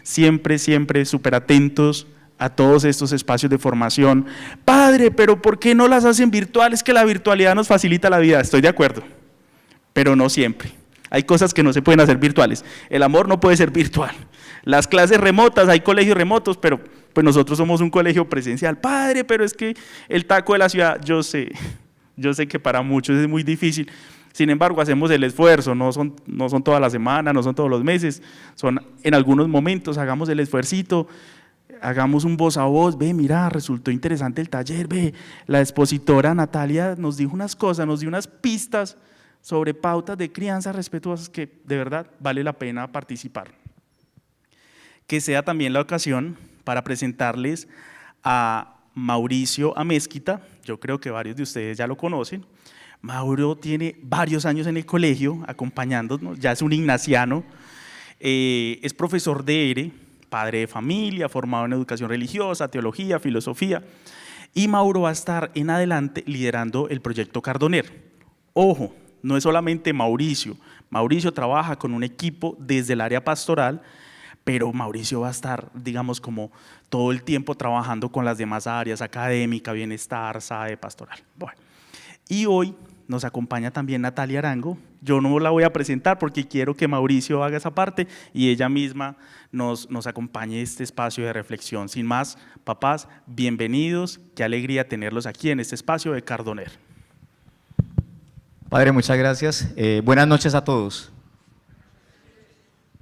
siempre súper atentos a todos estos espacios de formación. Padre, pero ¿por qué no las hacen virtuales? Que la virtualidad nos facilita la vida. Estoy de acuerdo, pero no siempre. Hay cosas que no se pueden hacer virtuales. El amor no puede ser virtual. Las clases remotas, hay colegios remotos, pero pues nosotros somos un colegio presencial. Padre, pero es que el taco de la ciudad, yo sé que para muchos es muy difícil. Sin embargo, hacemos el esfuerzo, no son todas las semanas, no son todos los meses, son en algunos momentos, hagamos el esfuercito, hagamos un voz a voz. Ve, mira, resultó interesante el taller, ve, la expositora Natalia nos dijo unas cosas, nos dio unas pistas sobre pautas de crianza respetuosas que de verdad vale la pena participar. Que sea también la ocasión para presentarles a Mauricio Amezquita. Yo creo que varios de ustedes ya lo conocen. Mauro tiene varios años en el colegio acompañándonos, ya es un ignaciano, es profesor de ERE, padre de familia, formado en educación religiosa, teología, filosofía, y Mauro va a estar en adelante liderando el proyecto Cardoner. Ojo, no es solamente Mauricio trabaja con un equipo desde el área pastoral, pero Mauricio va a estar, digamos, como todo el tiempo trabajando con las demás áreas, académica, bienestar, SAE, pastoral. Bueno, y hoy nos acompaña también Natalia Arango. Yo no la voy a presentar porque quiero que Mauricio haga esa parte y ella misma nos acompañe este espacio de reflexión. Sin más, papás, bienvenidos, qué alegría tenerlos aquí en este espacio de Cardoner. Padre, muchas gracias. Buenas noches a todos.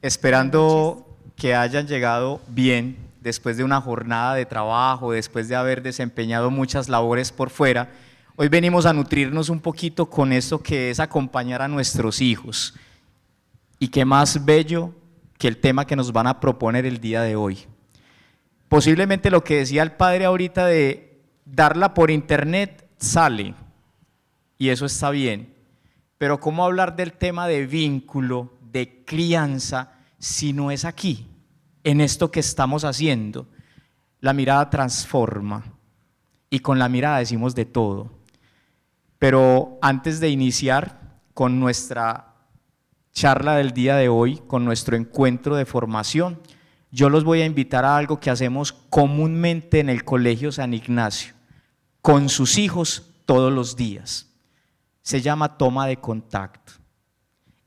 Esperando que hayan llegado bien después de una jornada de trabajo, después de haber desempeñado muchas labores por fuera. Hoy venimos a nutrirnos un poquito con esto que es acompañar a nuestros hijos. Y qué más bello que el tema que nos van a proponer el día de hoy. Posiblemente lo que decía el padre ahorita de darla por internet sale, y eso está bien, pero ¿cómo hablar del tema de vínculo, de crianza, si no es aquí, en esto que estamos haciendo? La mirada transforma, y con la mirada decimos de todo. Pero antes de iniciar con nuestra charla del día de hoy, con nuestro encuentro de formación, yo los voy a invitar a algo que hacemos comúnmente en el Colegio San Ignacio, con sus hijos todos los días. Se llama toma de contacto.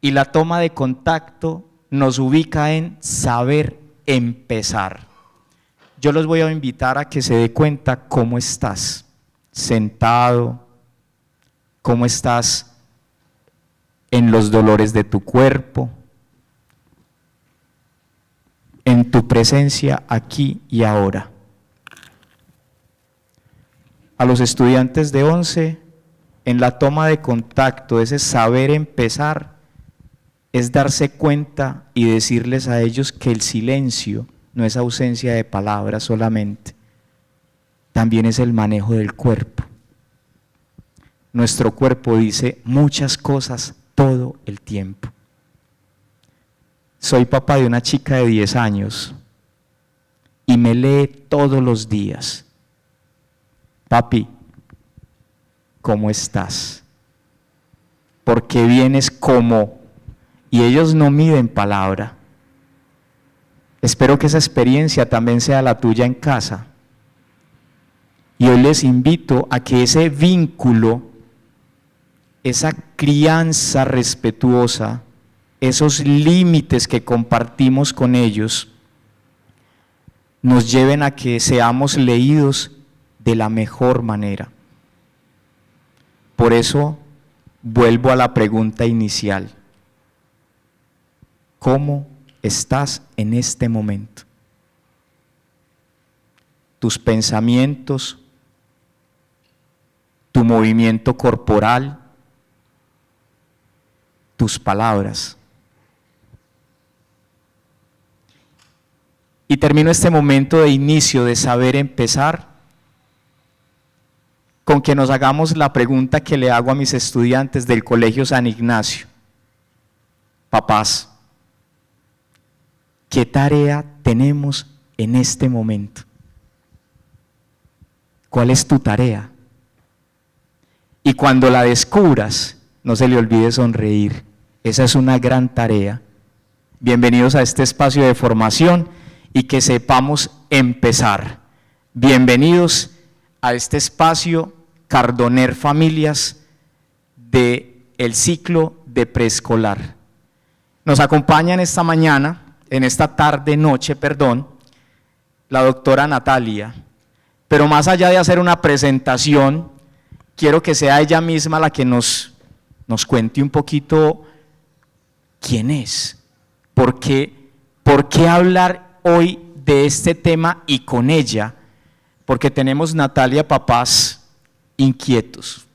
Y la toma de contacto nos ubica en saber empezar. Yo los voy a invitar a que se dé cuenta cómo estás sentado, cómo estás en los dolores de tu cuerpo, en tu presencia aquí y ahora. A los estudiantes de 11, en la toma de contacto, ese saber empezar, es darse cuenta y decirles a ellos que el silencio no es ausencia de palabras solamente, también es el manejo del cuerpo. Nuestro cuerpo dice muchas cosas todo el tiempo. Soy papá de una chica de 10 años y me lee todos los días. Papi, ¿cómo estás? ¿Por qué vienes como? Y ellos no miden palabra. Espero que esa experiencia también sea la tuya en casa. Y hoy les invito a que ese vínculo, esa crianza respetuosa, esos límites que compartimos con ellos, nos lleven a que seamos leídos de la mejor manera. Por eso vuelvo a la pregunta inicial. ¿Cómo estás en este momento? Tus pensamientos, tu movimiento corporal, tus palabras. Y termino este momento de inicio de saber empezar con que nos hagamos la pregunta que le hago a mis estudiantes del Colegio San Ignacio. Papás, ¿qué tarea tenemos en este momento? ¿Cuál es tu tarea? Y cuando la descubras, no se le olvide sonreír. Esa es una gran tarea. Bienvenidos a este espacio de formación y que sepamos empezar. Bienvenidos a este espacio Cardoner Familias del ciclo de preescolar. Nos acompaña en esta mañana, en esta tarde-noche, la doctora Natalia, pero más allá de hacer una presentación, quiero que sea ella misma la que nos cuente un poquito quién es, por qué hablar hoy de este tema y con ella, porque tenemos, Natalia, papás inquietos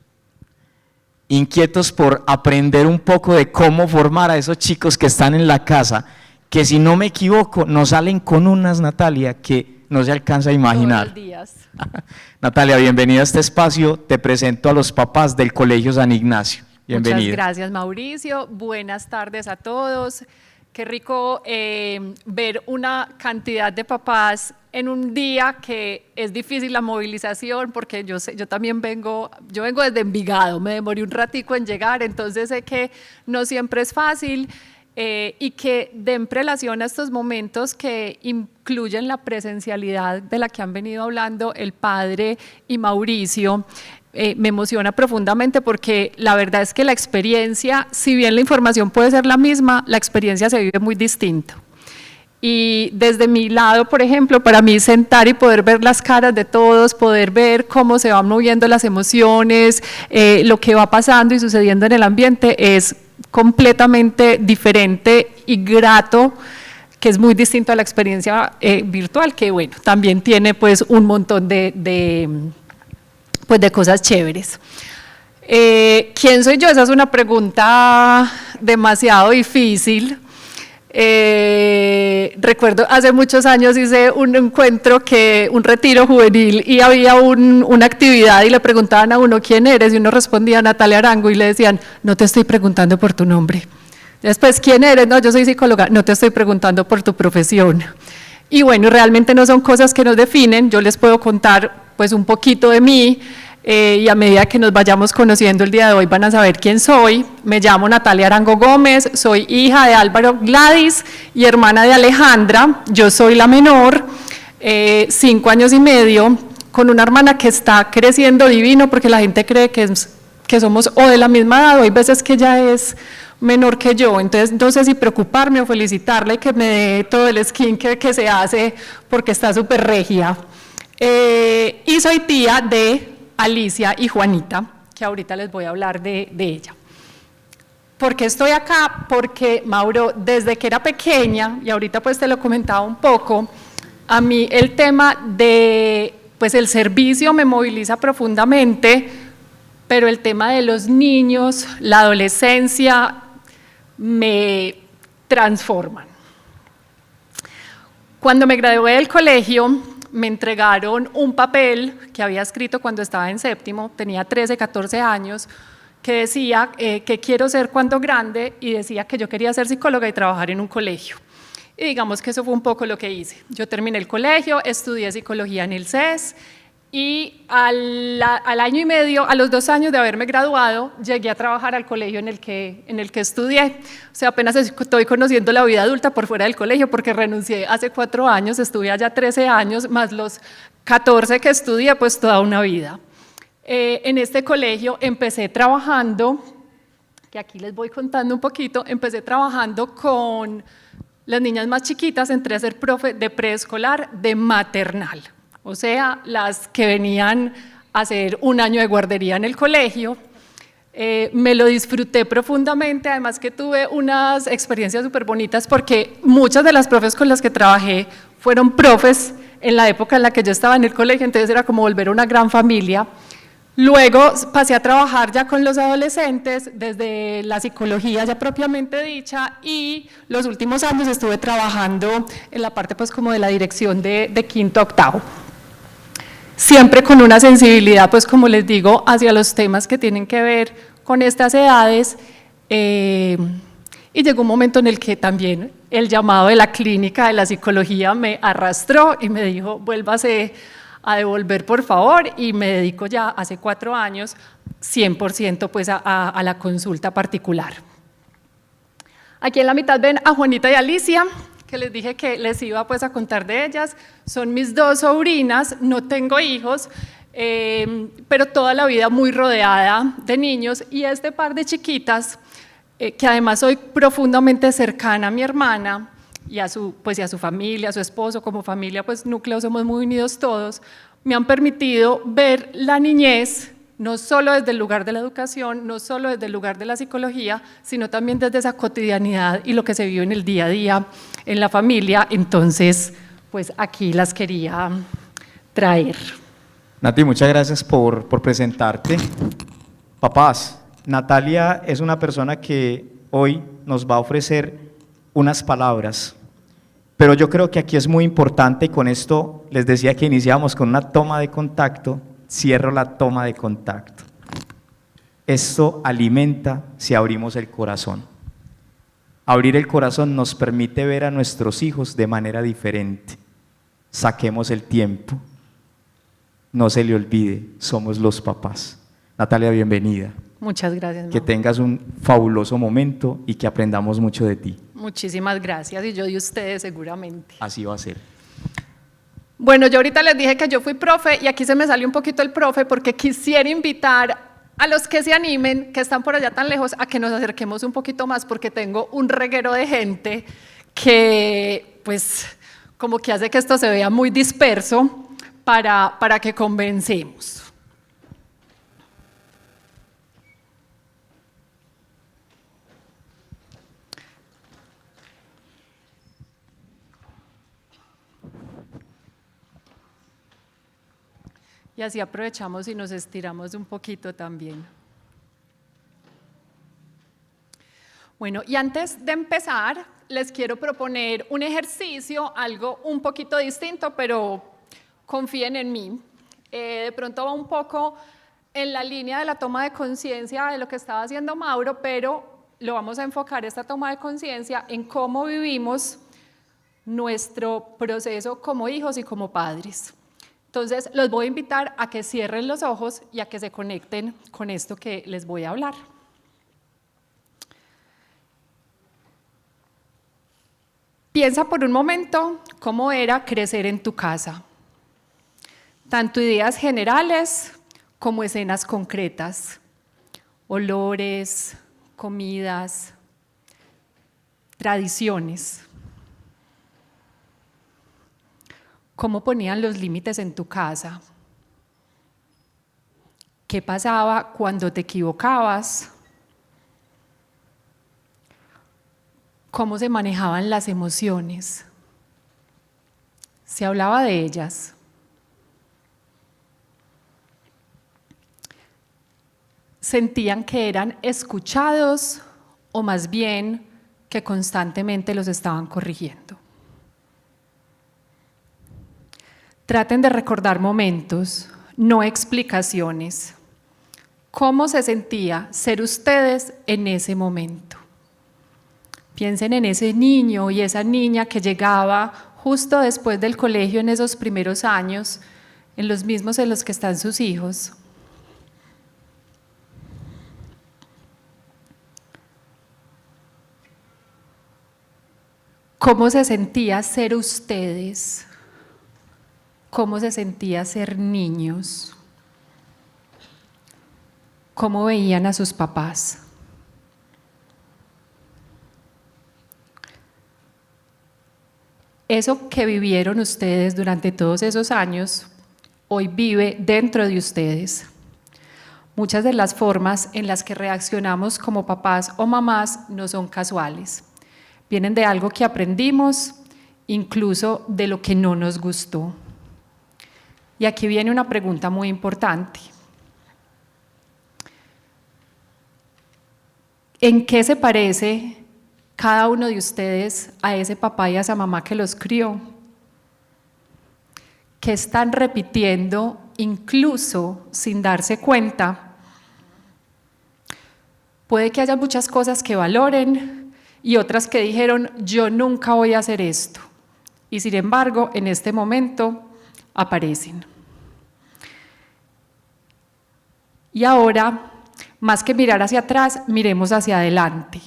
por aprender un poco de cómo formar a esos chicos que están en la casa, que si no me equivoco, nos salen con unas, Natalia, que no se alcanza a imaginar. Todos los días. Natalia, bienvenida a este espacio. Te presento a los papás del Colegio San Ignacio. Bienvenida. Muchas gracias, Mauricio. Buenas tardes a todos. Qué rico ver una cantidad de papás en un día que es difícil la movilización, porque yo también vengo desde Envigado, me demoré un ratico en llegar, entonces sé que no siempre es fácil. Y que den prelación a estos momentos que incluyen la presencialidad de la que han venido hablando el padre y Mauricio. Me emociona profundamente porque la verdad es que la experiencia, si bien la información puede ser la misma, la experiencia se vive muy distinto. Y desde mi lado, por ejemplo, para mí sentar y poder ver las caras de todos, poder ver cómo se van moviendo las emociones, lo que va pasando y sucediendo en el ambiente es completamente diferente y grato, que es muy distinto a la experiencia virtual, que bueno, también tiene pues un montón de cosas chéveres. ¿Quién soy yo? Esa es una pregunta demasiado difícil. Recuerdo hace muchos años hice un encuentro, un retiro juvenil, y había una actividad y le preguntaban a uno quién eres y uno respondía Natalia Arango y le decían no te estoy preguntando por tu nombre. Después, ¿quién eres? No, yo soy psicóloga. No te estoy preguntando por tu profesión. Y bueno, realmente no son cosas que nos definen. Yo les puedo contar pues un poquito de mí. Y a medida que nos vayamos conociendo el día de hoy van a saber quién soy. Me llamo Natalia Arango Gómez, soy hija de Álvaro Gladys y hermana de Alejandra. Yo soy la menor, 5 años y medio, con una hermana que está creciendo divino porque la gente cree que somos o de la misma edad, o hay veces que ella es menor que yo, entonces no sé si preocuparme o felicitarla y que me dé todo el skincare que se hace porque está súper regia. Y soy tía de Alicia y Juanita, que ahorita les voy a hablar de ella. ¿Por qué estoy acá? Porque Mauro, desde que era pequeña, y ahorita pues te lo comentaba un poco, a mí el tema de pues el servicio me moviliza profundamente, pero el tema de los niños, la adolescencia, me transforman. Cuando me gradué del colegio, me entregaron un papel que había escrito cuando estaba en séptimo, tenía 13, 14 años, que decía que quiero ser cuando grande, y decía que yo quería ser psicóloga y trabajar en un colegio. Y digamos que eso fue un poco lo que hice. Yo terminé el colegio, estudié psicología en el CES, y al año y medio, a los 2 años de haberme graduado, llegué a trabajar al colegio en el que estudié. O sea, apenas estoy conociendo la vida adulta por fuera del colegio, porque renuncié hace 4 años, estuve allá 13 años, más los 14 que estudié, pues toda una vida. En este colegio empecé trabajando, que aquí les voy contando un poquito, empecé trabajando con las niñas más chiquitas, entré a ser profe de preescolar, de maternal. O sea, las que venían a hacer 1 año de guardería en el colegio. Me lo disfruté profundamente, además que tuve unas experiencias súper bonitas porque muchas de las profes con las que trabajé fueron profes en la época en la que yo estaba en el colegio, entonces era como volver a una gran familia. Luego pasé a trabajar ya con los adolescentes desde la psicología ya propiamente dicha, y los últimos años estuve trabajando en la parte pues como de la dirección de quinto a octavo. Siempre con una sensibilidad, pues como les digo, hacia los temas que tienen que ver con estas edades, y llegó un momento en el que también el llamado de la clínica de la psicología me arrastró y me dijo, vuélvase a devolver por favor, y me dedico ya hace 4 años 100% pues a la consulta particular. Aquí en la mitad ven a Juanita y Alicia, que les dije que les iba pues a contar de ellas, son mis dos sobrinas, no tengo hijos, pero toda la vida muy rodeada de niños, y este par de chiquitas, que además soy profundamente cercana a mi hermana y a su familia, a su esposo, como familia, pues núcleo, somos muy unidos todos, me han permitido ver la niñez, no solo desde el lugar de la educación, no solo desde el lugar de la psicología, sino también desde esa cotidianidad y lo que se vive en el día a día en la familia. Entonces, pues aquí las quería traer. Nati, muchas gracias por presentarte. Papás, Natalia es una persona que hoy nos va a ofrecer unas palabras, pero yo creo que aquí es muy importante, y con esto les decía que iniciamos con una toma de contacto, cierro la toma de contacto. Esto alimenta si abrimos el corazón. Abrir el corazón nos permite ver a nuestros hijos de manera diferente. Saquemos el tiempo. No se le olvide, somos los papás. Natalia, bienvenida. Muchas gracias, mamá. Que tengas un fabuloso momento y que aprendamos mucho de ti. Muchísimas gracias, y yo de ustedes seguramente. Así va a ser. Bueno, yo ahorita les dije que yo fui profe, y aquí se me salió un poquito el profe, porque quisiera invitar a los que se animen, que están por allá tan lejos, a que nos acerquemos un poquito más, porque tengo un reguero de gente que, pues, como que hace que esto se vea muy disperso, para que convencemos. Y así aprovechamos y nos estiramos un poquito también. Bueno, y antes de empezar, les quiero proponer un ejercicio, algo un poquito distinto, pero confíen en mí. De pronto va un poco en la línea de la toma de conciencia de lo que estaba haciendo Mauro, pero lo vamos a enfocar, esta toma de conciencia, en cómo vivimos nuestro proceso como hijos y como padres. Entonces, los voy a invitar a que cierren los ojos y a que se conecten con esto que les voy a hablar. Piensa por un momento cómo era crecer en tu casa, tanto ideas generales como escenas concretas, olores, comidas, tradiciones. ¿Cómo ponían los límites en tu casa? ¿Qué pasaba cuando te equivocabas? ¿Cómo se manejaban las emociones? ¿Se hablaba de ellas? ¿Sentían que eran escuchados o más bien que constantemente los estaban corrigiendo? Traten de recordar momentos, no explicaciones. ¿Cómo se sentía ser ustedes en ese momento? Piensen en ese niño y esa niña que llegaba justo después del colegio en esos primeros años, en los mismos en los que están sus hijos. ¿Cómo se sentía ser ustedes? ¿Cómo se sentía ser niños? ¿Cómo veían a sus papás? Eso que vivieron ustedes durante todos esos años, hoy vive dentro de ustedes. Muchas de las formas en las que reaccionamos como papás o mamás no son casuales. Vienen de algo que aprendimos, incluso de lo que no nos gustó. Y aquí viene una pregunta muy importante. ¿En qué se parece cada uno de ustedes a ese papá y a esa mamá que los crió? ¿Qué están repitiendo incluso sin darse cuenta? Puede que haya muchas cosas que valoren y otras que dijeron, yo nunca voy a hacer esto. Y sin embargo, en este momento aparecen. Y ahora, más que mirar hacia atrás, miremos hacia adelante.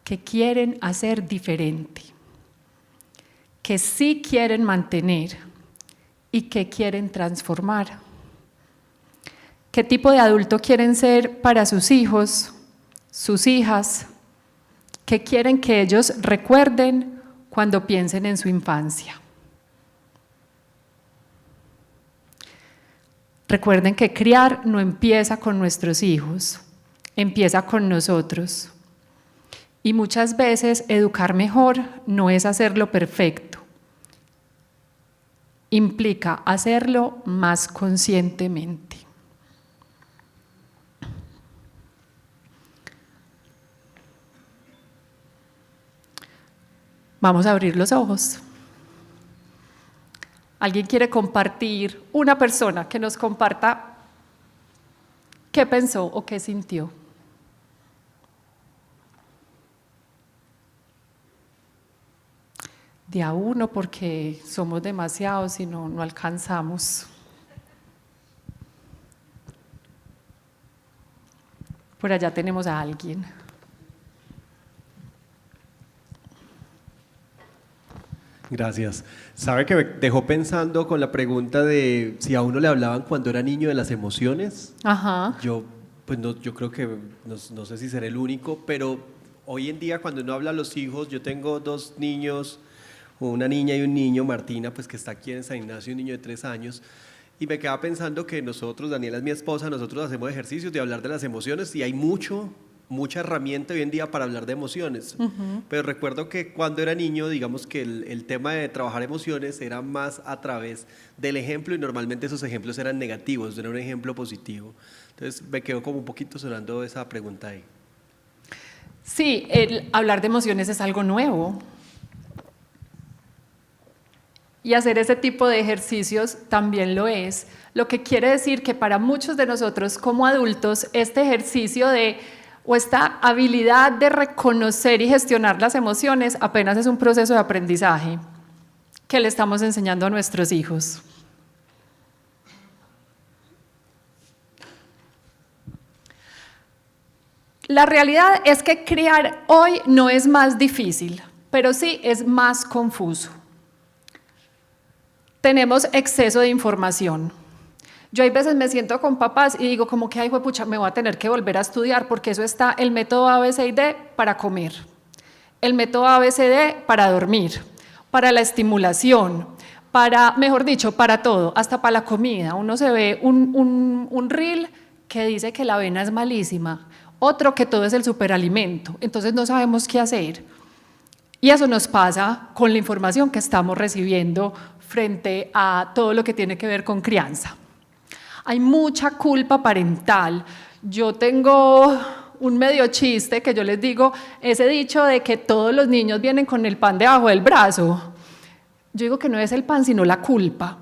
que quieren hacer diferente, que sí quieren mantener y que quieren transformar. ¿Qué tipo de adulto quieren ser para sus hijos, sus hijas? ¿Qué quieren que ellos recuerden cuando piensen en su infancia? Recuerden que criar no empieza con nuestros hijos, empieza con nosotros. Y muchas veces educar mejor no es hacerlo perfecto, implica hacerlo más conscientemente. Vamos a abrir los ojos. ¿Alguien quiere compartir? Una persona que nos comparta qué pensó o qué sintió. De a uno, porque somos demasiados y no alcanzamos. Por allá tenemos a alguien. Gracias. ¿Sabe que me dejó pensando con la pregunta de si a uno le hablaban cuando era niño de las emociones? Ajá. Yo creo que no sé si seré el único, pero hoy en día cuando uno habla a los hijos, yo tengo 2 niños, una niña y un niño, Martina, pues que está aquí en San Ignacio, un niño de 3 años, y me quedaba pensando que nosotros, Daniela es mi esposa, nosotros hacemos ejercicios de hablar de las emociones y hay mucha herramienta hoy en día para hablar de emociones. Pero recuerdo que cuando era niño, digamos que el tema de trabajar emociones era más a través del ejemplo y normalmente esos ejemplos eran negativos, no era un ejemplo positivo. Entonces me quedó como un poquito sonando esa pregunta ahí. Sí, el hablar de emociones es algo nuevo. Y hacer ese tipo de ejercicios también lo es. Lo que quiere decir que para muchos de nosotros como adultos, este ejercicio o esta habilidad de reconocer y gestionar las emociones apenas es un proceso de aprendizaje que le estamos enseñando a nuestros hijos. La realidad es que criar hoy no es más difícil, pero sí es más confuso. Tenemos exceso de información. Yo hay veces me siento con papás y digo como que, ay, juepucha, me voy a tener que volver a estudiar porque eso está el método ABCD para comer, el método ABCD para dormir, para la estimulación, para, mejor dicho, para todo, hasta para la comida. Uno se ve un reel que dice que la avena es malísima, otro que todo es el superalimento, entonces no sabemos qué hacer. Y eso nos pasa con la información que estamos recibiendo frente a todo lo que tiene que ver con crianza. Hay mucha culpa parental. Yo tengo un medio chiste que yo les digo, ese dicho de que todos los niños vienen con el pan debajo del brazo. Yo digo que no es el pan, sino la culpa.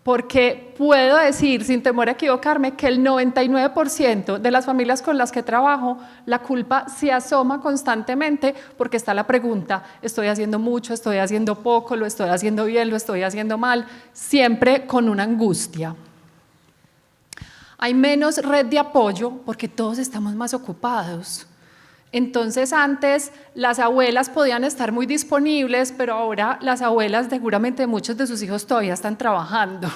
Porque puedo decir, sin temor a equivocarme, que el 99% de las familias con las que trabajo, la culpa se asoma constantemente porque está la pregunta, ¿estoy haciendo mucho, estoy haciendo poco, lo estoy haciendo bien, lo estoy haciendo mal? Siempre con una angustia. Hay menos red de apoyo porque todos estamos más ocupados. Entonces antes las abuelas podían estar muy disponibles, pero ahora las abuelas seguramente muchos de sus hijos todavía están trabajando.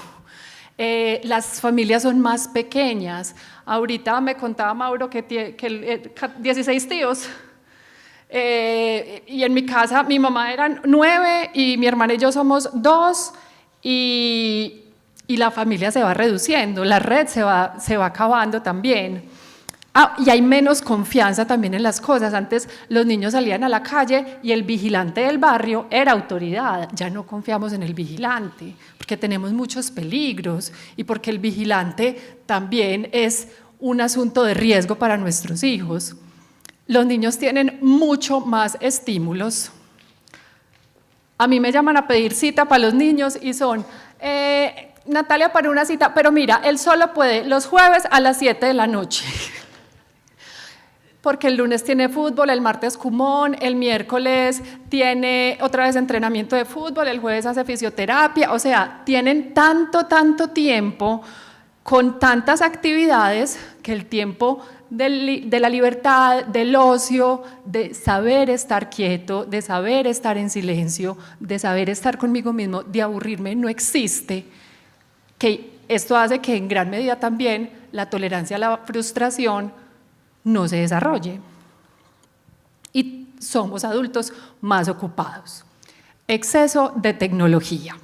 Las familias son más pequeñas. Ahorita me contaba Mauro que 16 tíos. Y en mi casa mi mamá eran 9 y mi hermana y yo somos 2 y la familia se va reduciendo, la red se va acabando también. Y hay menos confianza también en las cosas. Antes los niños salían a la calle y el vigilante del barrio era autoridad. Ya no confiamos en el vigilante porque tenemos muchos peligros y porque el vigilante también es un asunto de riesgo para nuestros hijos. Los niños tienen mucho más estímulos. A mí me llaman a pedir cita para los niños y son, Natalia, para una cita, pero mira, él solo puede los jueves a las 7 de la noche. Porque el lunes tiene fútbol, el martes Kumon, el miércoles tiene otra vez entrenamiento de fútbol, el jueves hace fisioterapia, o sea, tienen tanto tiempo con tantas actividades que el tiempo de la libertad, del ocio, de saber estar quieto, de saber estar en silencio, de saber estar conmigo mismo, de aburrirme, no existe. Que esto hace que en gran medida también la tolerancia a la frustración no se desarrolle. Y somos adultos más ocupados. Exceso de tecnología,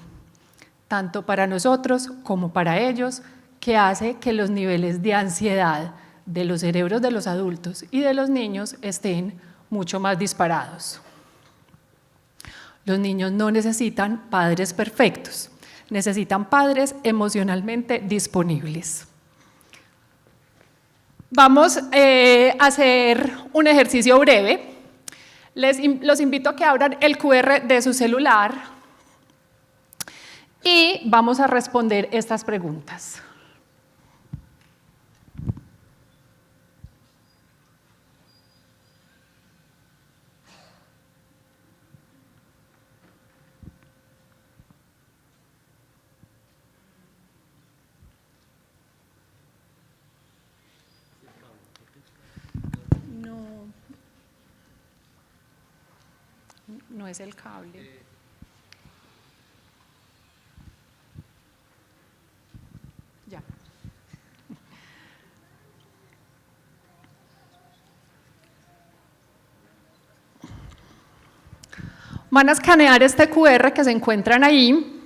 tanto para nosotros como para ellos, que hace que los niveles de ansiedad de los cerebros de los adultos y de los niños estén mucho más disparados. Los niños no necesitan padres perfectos, necesitan padres emocionalmente disponibles. Vamos a hacer un ejercicio breve. Los invito a que abran el QR de su celular y vamos a responder estas preguntas. No es el cable. Ya. Van a escanear este QR que se encuentran ahí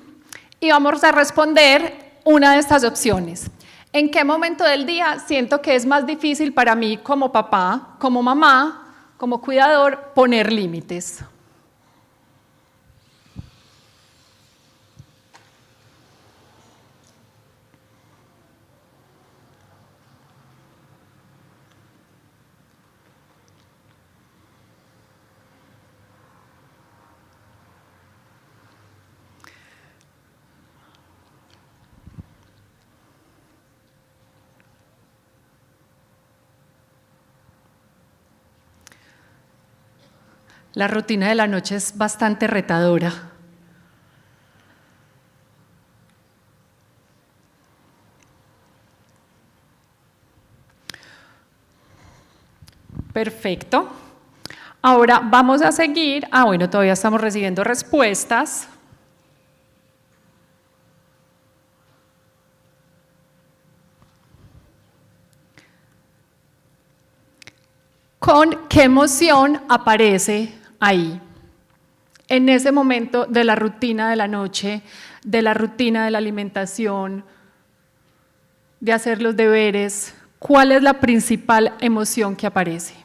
y vamos a responder una de estas opciones. ¿En qué momento del día siento que es más difícil para mí como papá, como mamá, como cuidador, poner límites? La rutina de la noche es bastante retadora. Perfecto. Ahora vamos a seguir. Bueno, todavía estamos recibiendo respuestas. ¿Con qué emoción aparece ahí? En ese momento de la rutina de la noche, de la rutina de la alimentación, de hacer los deberes, ¿cuál es la principal emoción que aparece?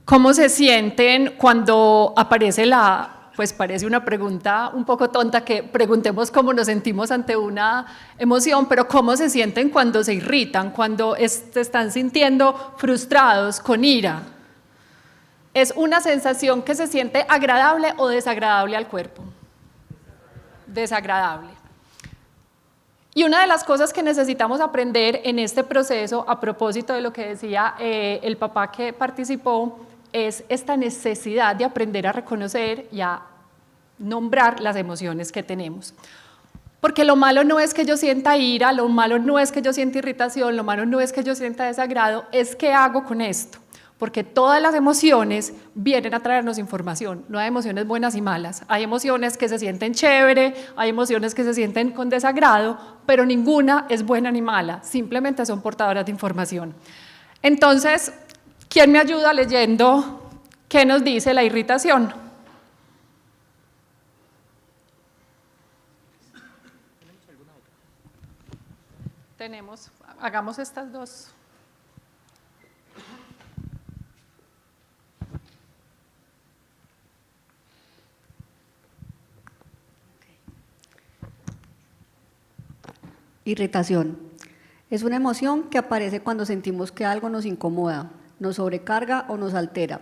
¿Cómo se sienten cuando aparece pues parece una pregunta un poco tonta que preguntemos cómo nos sentimos ante una emoción, pero cómo se sienten cuando se irritan, cuando se están sintiendo frustrados, con ira? ¿Es una sensación que se siente agradable o desagradable al cuerpo? Desagradable. Y una de las cosas que necesitamos aprender en este proceso, a propósito de lo que decía el papá que participó, es esta necesidad de aprender a reconocer y a nombrar las emociones que tenemos. Porque lo malo no es que yo sienta ira, lo malo no es que yo sienta irritación, lo malo no es que yo sienta desagrado, es qué hago con esto. Porque todas las emociones vienen a traernos información, no hay emociones buenas y malas. Hay emociones que se sienten chévere, hay emociones que se sienten con desagrado, pero ninguna es buena ni mala, simplemente son portadoras de información. Entonces, ¿quién me ayuda leyendo qué nos dice la irritación? Hagamos estas dos. Irritación. Es una emoción que aparece cuando sentimos que algo nos incomoda, nos sobrecarga o nos altera.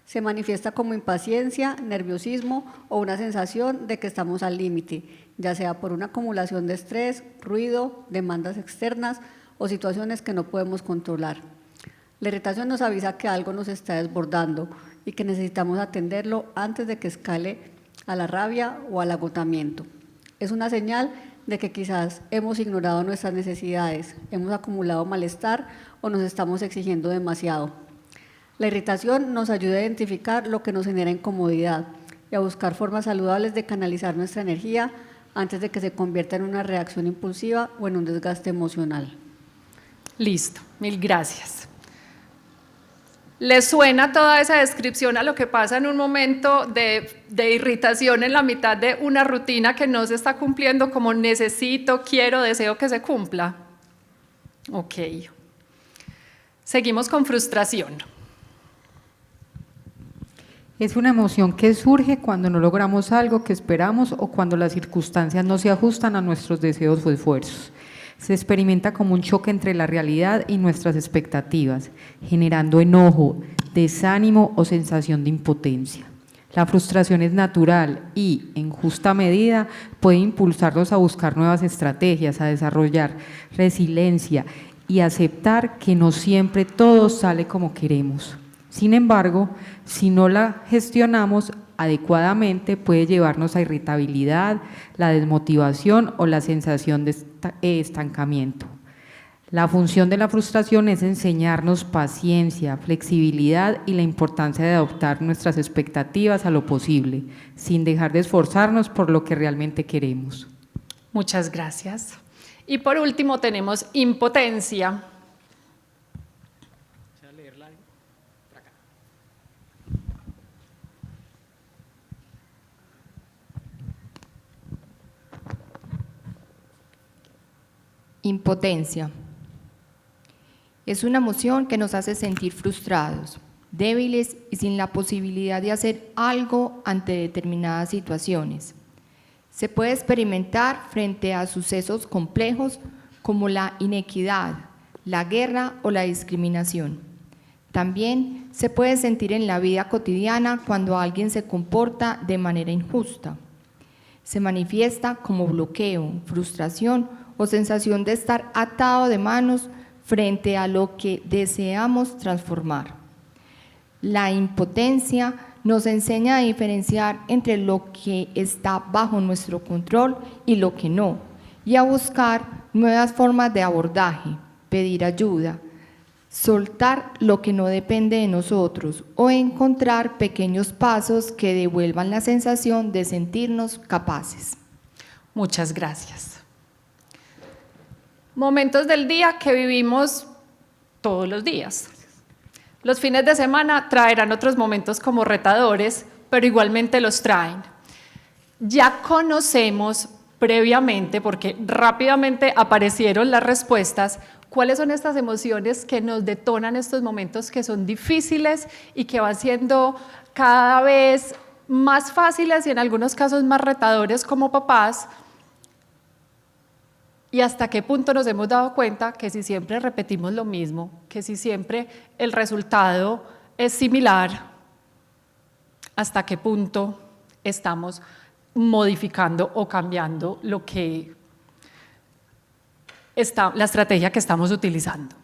Se manifiesta como impaciencia, nerviosismo o una sensación de que estamos al límite, ya sea por una acumulación de estrés, ruido, demandas externas o situaciones que no podemos controlar. La irritación nos avisa que algo nos está desbordando y que necesitamos atenderlo antes de que escale a la rabia o al agotamiento. Es una señal de que quizás hemos ignorado nuestras necesidades, hemos acumulado malestar o nos estamos exigiendo demasiado. La irritación nos ayuda a identificar lo que nos genera incomodidad y a buscar formas saludables de canalizar nuestra energía antes de que se convierta en una reacción impulsiva o en un desgaste emocional. Listo, mil gracias. ¿Les suena toda esa descripción a lo que pasa en un momento de irritación en la mitad de una rutina que no se está cumpliendo como necesito, quiero, deseo que se cumpla? Ok. Seguimos con frustración. Es una emoción que surge cuando no logramos algo que esperamos o cuando las circunstancias no se ajustan a nuestros deseos o esfuerzos. Se experimenta como un choque entre la realidad y nuestras expectativas, generando enojo, desánimo o sensación de impotencia. La frustración es natural y, en justa medida, puede impulsarnos a buscar nuevas estrategias, a desarrollar resiliencia y aceptar que no siempre todo sale como queremos. Sin embargo, si no la gestionamos adecuadamente, puede llevarnos a irritabilidad, la desmotivación o la sensación de estancamiento. La función de la frustración es enseñarnos paciencia, flexibilidad y la importancia de adoptar nuestras expectativas a lo posible, sin dejar de esforzarnos por lo que realmente queremos. Muchas gracias. Y por último tenemos impotencia. Impotencia. Es una emoción que nos hace sentir frustrados, débiles y sin la posibilidad de hacer algo ante determinadas situaciones. Se puede experimentar frente a sucesos complejos como la inequidad, la guerra o la discriminación. También se puede sentir en la vida cotidiana cuando alguien se comporta de manera injusta. Se manifiesta como bloqueo, frustración o sensación de estar atado de manos frente a lo que deseamos transformar. La impotencia nos enseña a diferenciar entre lo que está bajo nuestro control y lo que no, y a buscar nuevas formas de abordaje, pedir ayuda, soltar lo que no depende de nosotros o encontrar pequeños pasos que devuelvan la sensación de sentirnos capaces. Muchas gracias. Momentos del día que vivimos todos los días. Los fines de semana traerán otros momentos como retadores, pero igualmente los traen. Ya conocemos previamente, porque rápidamente aparecieron las respuestas, cuáles son estas emociones que nos detonan estos momentos que son difíciles y que van siendo cada vez más fáciles y en algunos casos más retadores como papás. Y hasta qué punto nos hemos dado cuenta que si siempre repetimos lo mismo, que si siempre el resultado es similar, hasta qué punto estamos modificando o cambiando lo que la estrategia que estamos utilizando.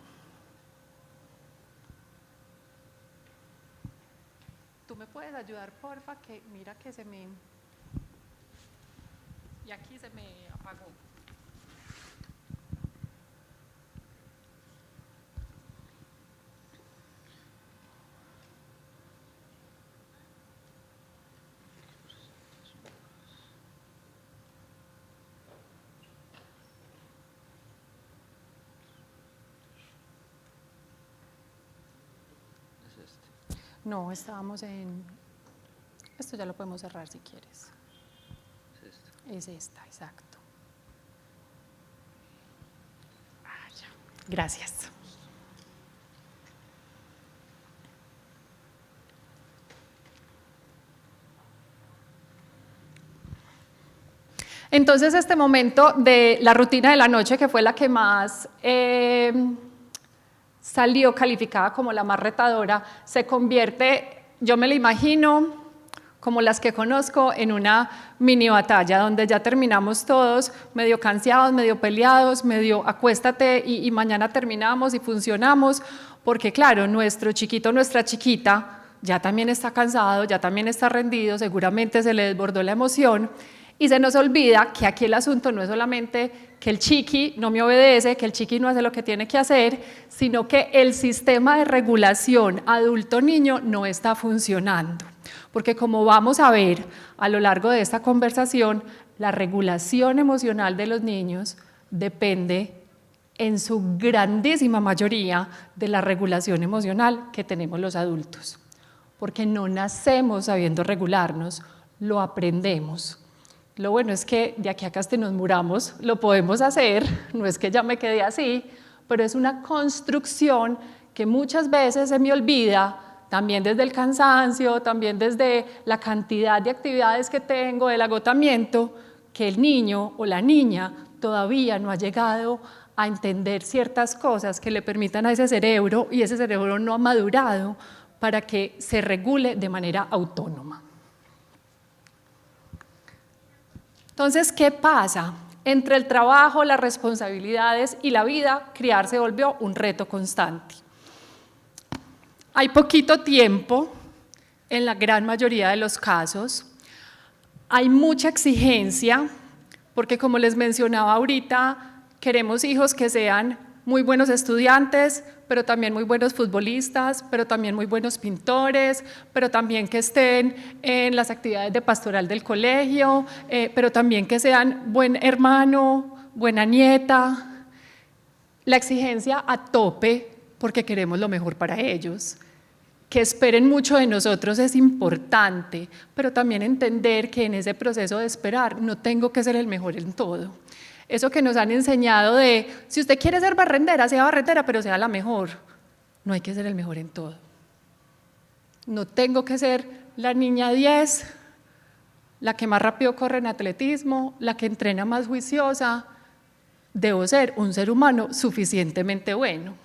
¿Tú me puedes ayudar, porfa? Que mira que se me... Y aquí se me apagó. No, estábamos en... Esto ya lo podemos cerrar si quieres. Es esta, exacto. Ah, ya. Gracias. Entonces este momento de la rutina de la noche, que fue la que más salió calificada como la más retadora, se convierte, yo me la imagino como las que conozco, en una mini batalla donde ya terminamos todos medio cansados, medio peleados, medio acuéstate y mañana terminamos y funcionamos, porque claro, nuestro chiquito, nuestra chiquita ya también está cansado, ya también está rendido, seguramente se le desbordó la emoción y se nos olvida que aquí el asunto no es solamente que el chiqui no me obedece, que el chiqui no hace lo que tiene que hacer, sino que el sistema de regulación adulto-niño no está funcionando. Porque como vamos a ver a lo largo de esta conversación, la regulación emocional de los niños depende en su grandísima mayoría de la regulación emocional que tenemos los adultos. Porque no nacemos sabiendo regularnos, lo aprendemos. Lo bueno es que de aquí a que hasta nos muramos lo podemos hacer, no es que ya me quedé así, pero es una construcción que muchas veces se me olvida, también desde el cansancio, también desde la cantidad de actividades que tengo, del agotamiento, que el niño o la niña todavía no ha llegado a entender ciertas cosas que le permitan a ese cerebro, y ese cerebro no ha madurado para que se regule de manera autónoma. Entonces, ¿qué pasa? Entre el trabajo, las responsabilidades y la vida, criar se volvió un reto constante. Hay poquito tiempo en la gran mayoría de los casos, hay mucha exigencia, porque como les mencionaba ahorita, queremos hijos que sean muy buenos estudiantes, pero también muy buenos futbolistas, pero también muy buenos pintores, pero también que estén en las actividades de pastoral del colegio, pero también que sean buen hermano, buena nieta. La exigencia a tope porque queremos lo mejor para ellos. Que esperen mucho de nosotros es importante, pero también entender que en ese proceso de esperar no tengo que ser el mejor en todo. Eso que nos han enseñado de, si usted quiere ser barrendera, sea barrendera, pero sea la mejor. No hay que ser el mejor en todo. No tengo que ser la niña 10, la que más rápido corre en atletismo, la que entrena más juiciosa. Debo ser un ser humano suficientemente bueno.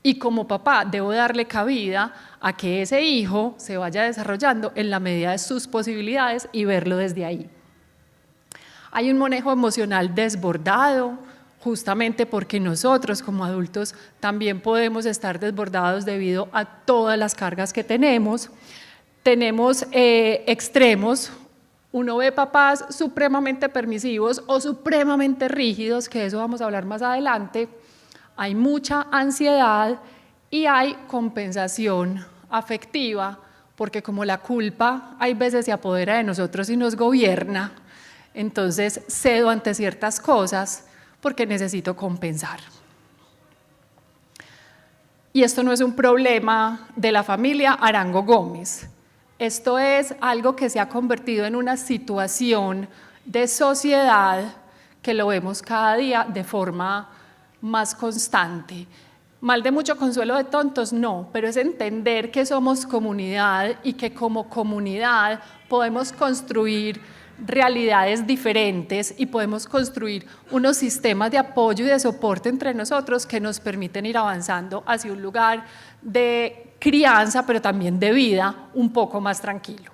Y como papá debo darle cabida a que ese hijo se vaya desarrollando en la medida de sus posibilidades y verlo desde ahí. Hay un manejo emocional desbordado, justamente porque nosotros como adultos también podemos estar desbordados debido a todas las cargas que tenemos. Tenemos extremos, uno ve papás supremamente permisivos o supremamente rígidos, que de eso vamos a hablar más adelante. Hay mucha ansiedad y hay compensación afectiva, porque como la culpa hay veces se apodera de nosotros y nos gobierna, entonces cedo ante ciertas cosas porque necesito compensar. Y esto no es un problema de la familia Arango Gómez, esto es algo que se ha convertido en una situación de sociedad que lo vemos cada día de forma más constante. Mal de mucho consuelo de tontos, no, pero es entender que somos comunidad y que como comunidad podemos construir realidades diferentes y podemos construir unos sistemas de apoyo y de soporte entre nosotros que nos permiten ir avanzando hacia un lugar de crianza, pero también de vida un poco más tranquilo.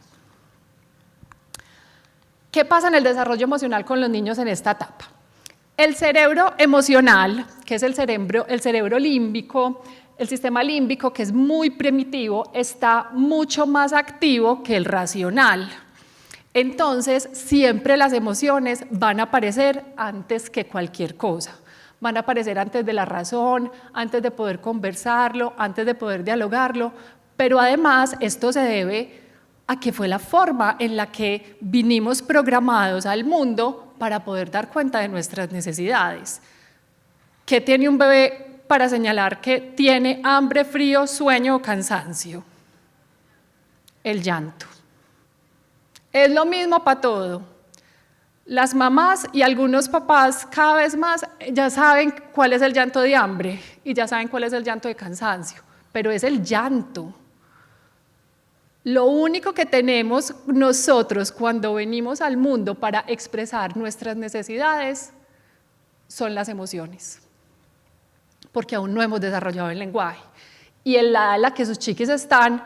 ¿Qué pasa en el desarrollo emocional con los niños en esta etapa? El cerebro emocional, que es el cerebro límbico, el sistema límbico, que es muy primitivo, está mucho más activo que el racional. Entonces, siempre las emociones van a aparecer antes que cualquier cosa. Van a aparecer antes de la razón, antes de poder conversarlo, antes de poder dialogarlo, pero además esto se debe a que fue la forma en la que vinimos programados al mundo para poder dar cuenta de nuestras necesidades. ¿Qué tiene un bebé para señalar que tiene hambre, frío, sueño o cansancio? El llanto. Es lo mismo para todo. Las mamás y algunos papás cada vez más ya saben cuál es el llanto de hambre y ya saben cuál es el llanto de cansancio, pero es el llanto. Lo único que tenemos nosotros cuando venimos al mundo para expresar nuestras necesidades son las emociones, porque aún no hemos desarrollado el lenguaje. Y en la edad en la que sus chiquis están,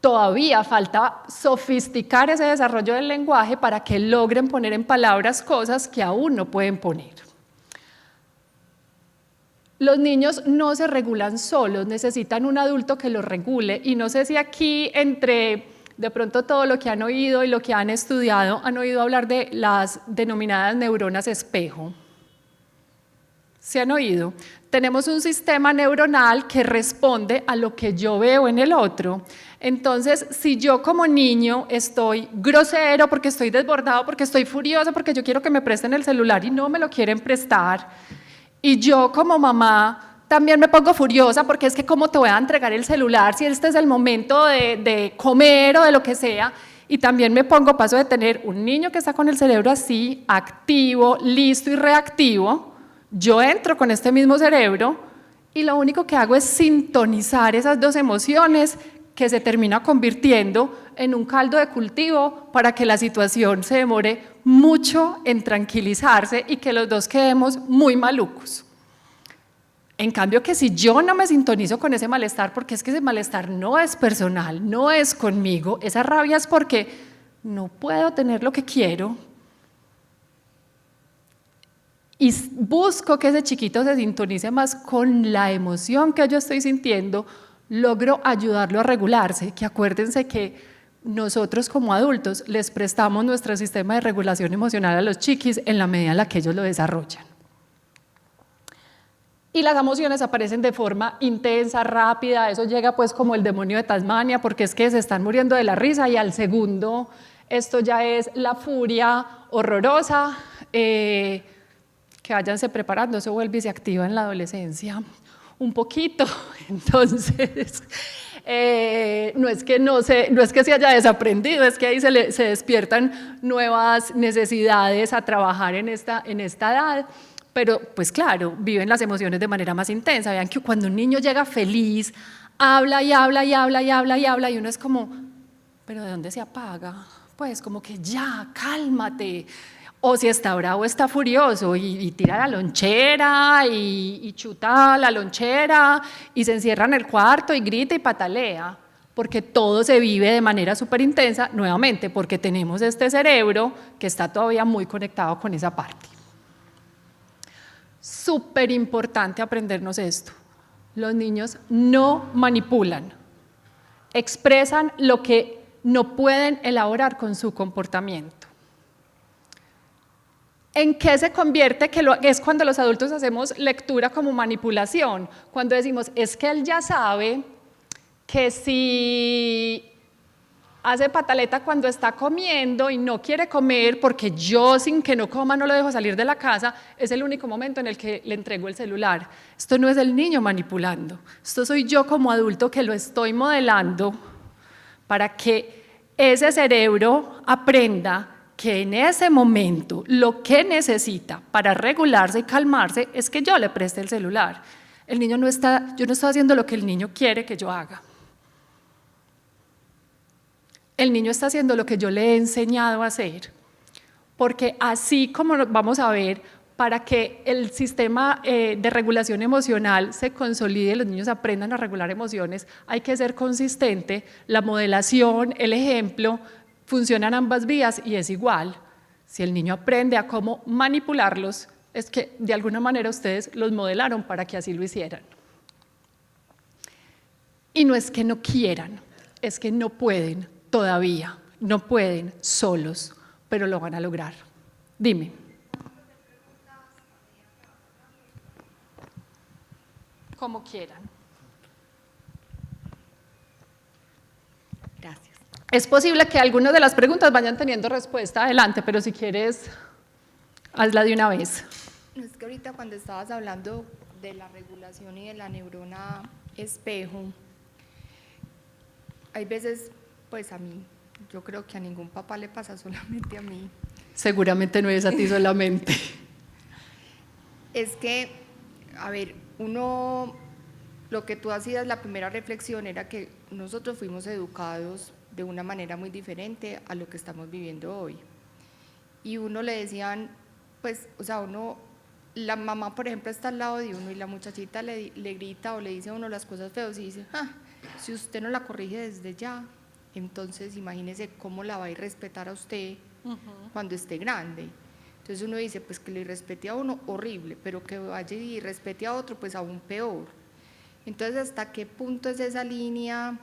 todavía falta sofisticar ese desarrollo del lenguaje para que logren poner en palabras cosas que aún no pueden poner. Los niños no se regulan solos, necesitan un adulto que los regule, y no sé si aquí entre de pronto todo lo que han oído y lo que han estudiado han oído hablar de las denominadas neuronas espejo. ¿Se han oído? Tenemos un sistema neuronal que responde a lo que yo veo en el otro. Entonces, si yo como niño estoy grosero porque estoy desbordado, porque estoy furioso, porque yo quiero que me presten el celular y no me lo quieren prestar, y yo como mamá también me pongo furiosa porque es que cómo te voy a entregar el celular si este es el momento de comer o de lo que sea, y también me paso de tener un niño que está con el cerebro así, activo, listo y reactivo, yo entro con este mismo cerebro y lo único que hago es sintonizar esas dos emociones que se termina convirtiendo en un caldo de cultivo para que la situación se demore mucho en tranquilizarse y que los dos quedemos muy malucos. En cambio, que si yo no me sintonizo con ese malestar, porque es que ese malestar no es personal, no es conmigo, esa rabia es porque no puedo tener lo que quiero, y busco que ese chiquito se sintonice más con la emoción que yo estoy sintiendo, logro ayudarlo a regularse, que acuérdense que nosotros como adultos les prestamos nuestro sistema de regulación emocional a los chiquis en la medida en la que ellos lo desarrollan. Y las emociones aparecen de forma intensa, rápida, eso llega pues como el demonio de Tasmania, porque es que se están muriendo de la risa y al segundo esto ya es la furia horrorosa, que váyanse preparando, eso vuelve y se activa en la adolescencia un poquito. Entonces no es que se haya desaprendido, es que ahí se despiertan nuevas necesidades a trabajar en esta edad, pero pues claro, viven las emociones de manera más intensa. Vean que cuando un niño llega feliz, habla y habla y habla y habla y habla, y uno es como, pero ¿de dónde se apaga? Pues como que ya, cálmate. O si está bravo, está furioso y tira la lonchera y chuta la lonchera y se encierra en el cuarto y grita y patalea, porque todo se vive de manera súper intensa, nuevamente, porque tenemos este cerebro que está todavía muy conectado con esa parte. Súper importante aprendernos esto. Los niños no manipulan, expresan lo que no pueden elaborar con su comportamiento. ¿En qué se convierte? Es cuando los adultos hacemos lectura como manipulación, cuando decimos, es que él ya sabe que si hace pataleta cuando está comiendo y no quiere comer, porque yo sin que no coma no lo dejo salir de la casa, es el único momento en el que le entrego el celular. Esto no es el niño manipulando, esto soy yo como adulto que lo estoy modelando para que ese cerebro aprenda que en ese momento lo que necesita para regularse y calmarse es que yo le preste el celular. El niño yo no estoy haciendo lo que el niño quiere que yo haga. El niño está haciendo lo que yo le he enseñado a hacer, porque así como vamos a ver, para que el sistema de regulación emocional se consolide, los niños aprendan a regular emociones, hay que ser consistente, la modelación, el ejemplo, funcionan ambas vías y es igual. Si el niño aprende a cómo manipularlos, es que de alguna manera ustedes los modelaron para que así lo hicieran. Y no es que no quieran, es que no pueden todavía, no pueden solos, pero lo van a lograr. Dime. Como quieran. Gracias. Es posible que algunas de las preguntas vayan teniendo respuesta adelante, pero si quieres, hazla de una vez. Es que ahorita cuando estabas hablando de la regulación y de la neurona espejo, hay veces, pues a mí, yo creo que a ningún papá le pasa, solamente a mí. Seguramente no es a ti solamente. Es que, a ver, uno, lo que tú hacías, la primera reflexión era que nosotros fuimos educados de una manera muy diferente a lo que estamos viviendo hoy. Y uno le decían, pues, o sea, la mamá, por ejemplo, está al lado de uno y la muchachita le grita o le dice a uno las cosas feas y dice, si usted no la corrige desde ya, entonces imagínese cómo la va a ir a respetar a usted cuando esté grande. Entonces uno dice, pues que le respete a uno, horrible, pero que vaya y respete a otro, pues aún peor. Entonces, ¿hasta qué punto es esa línea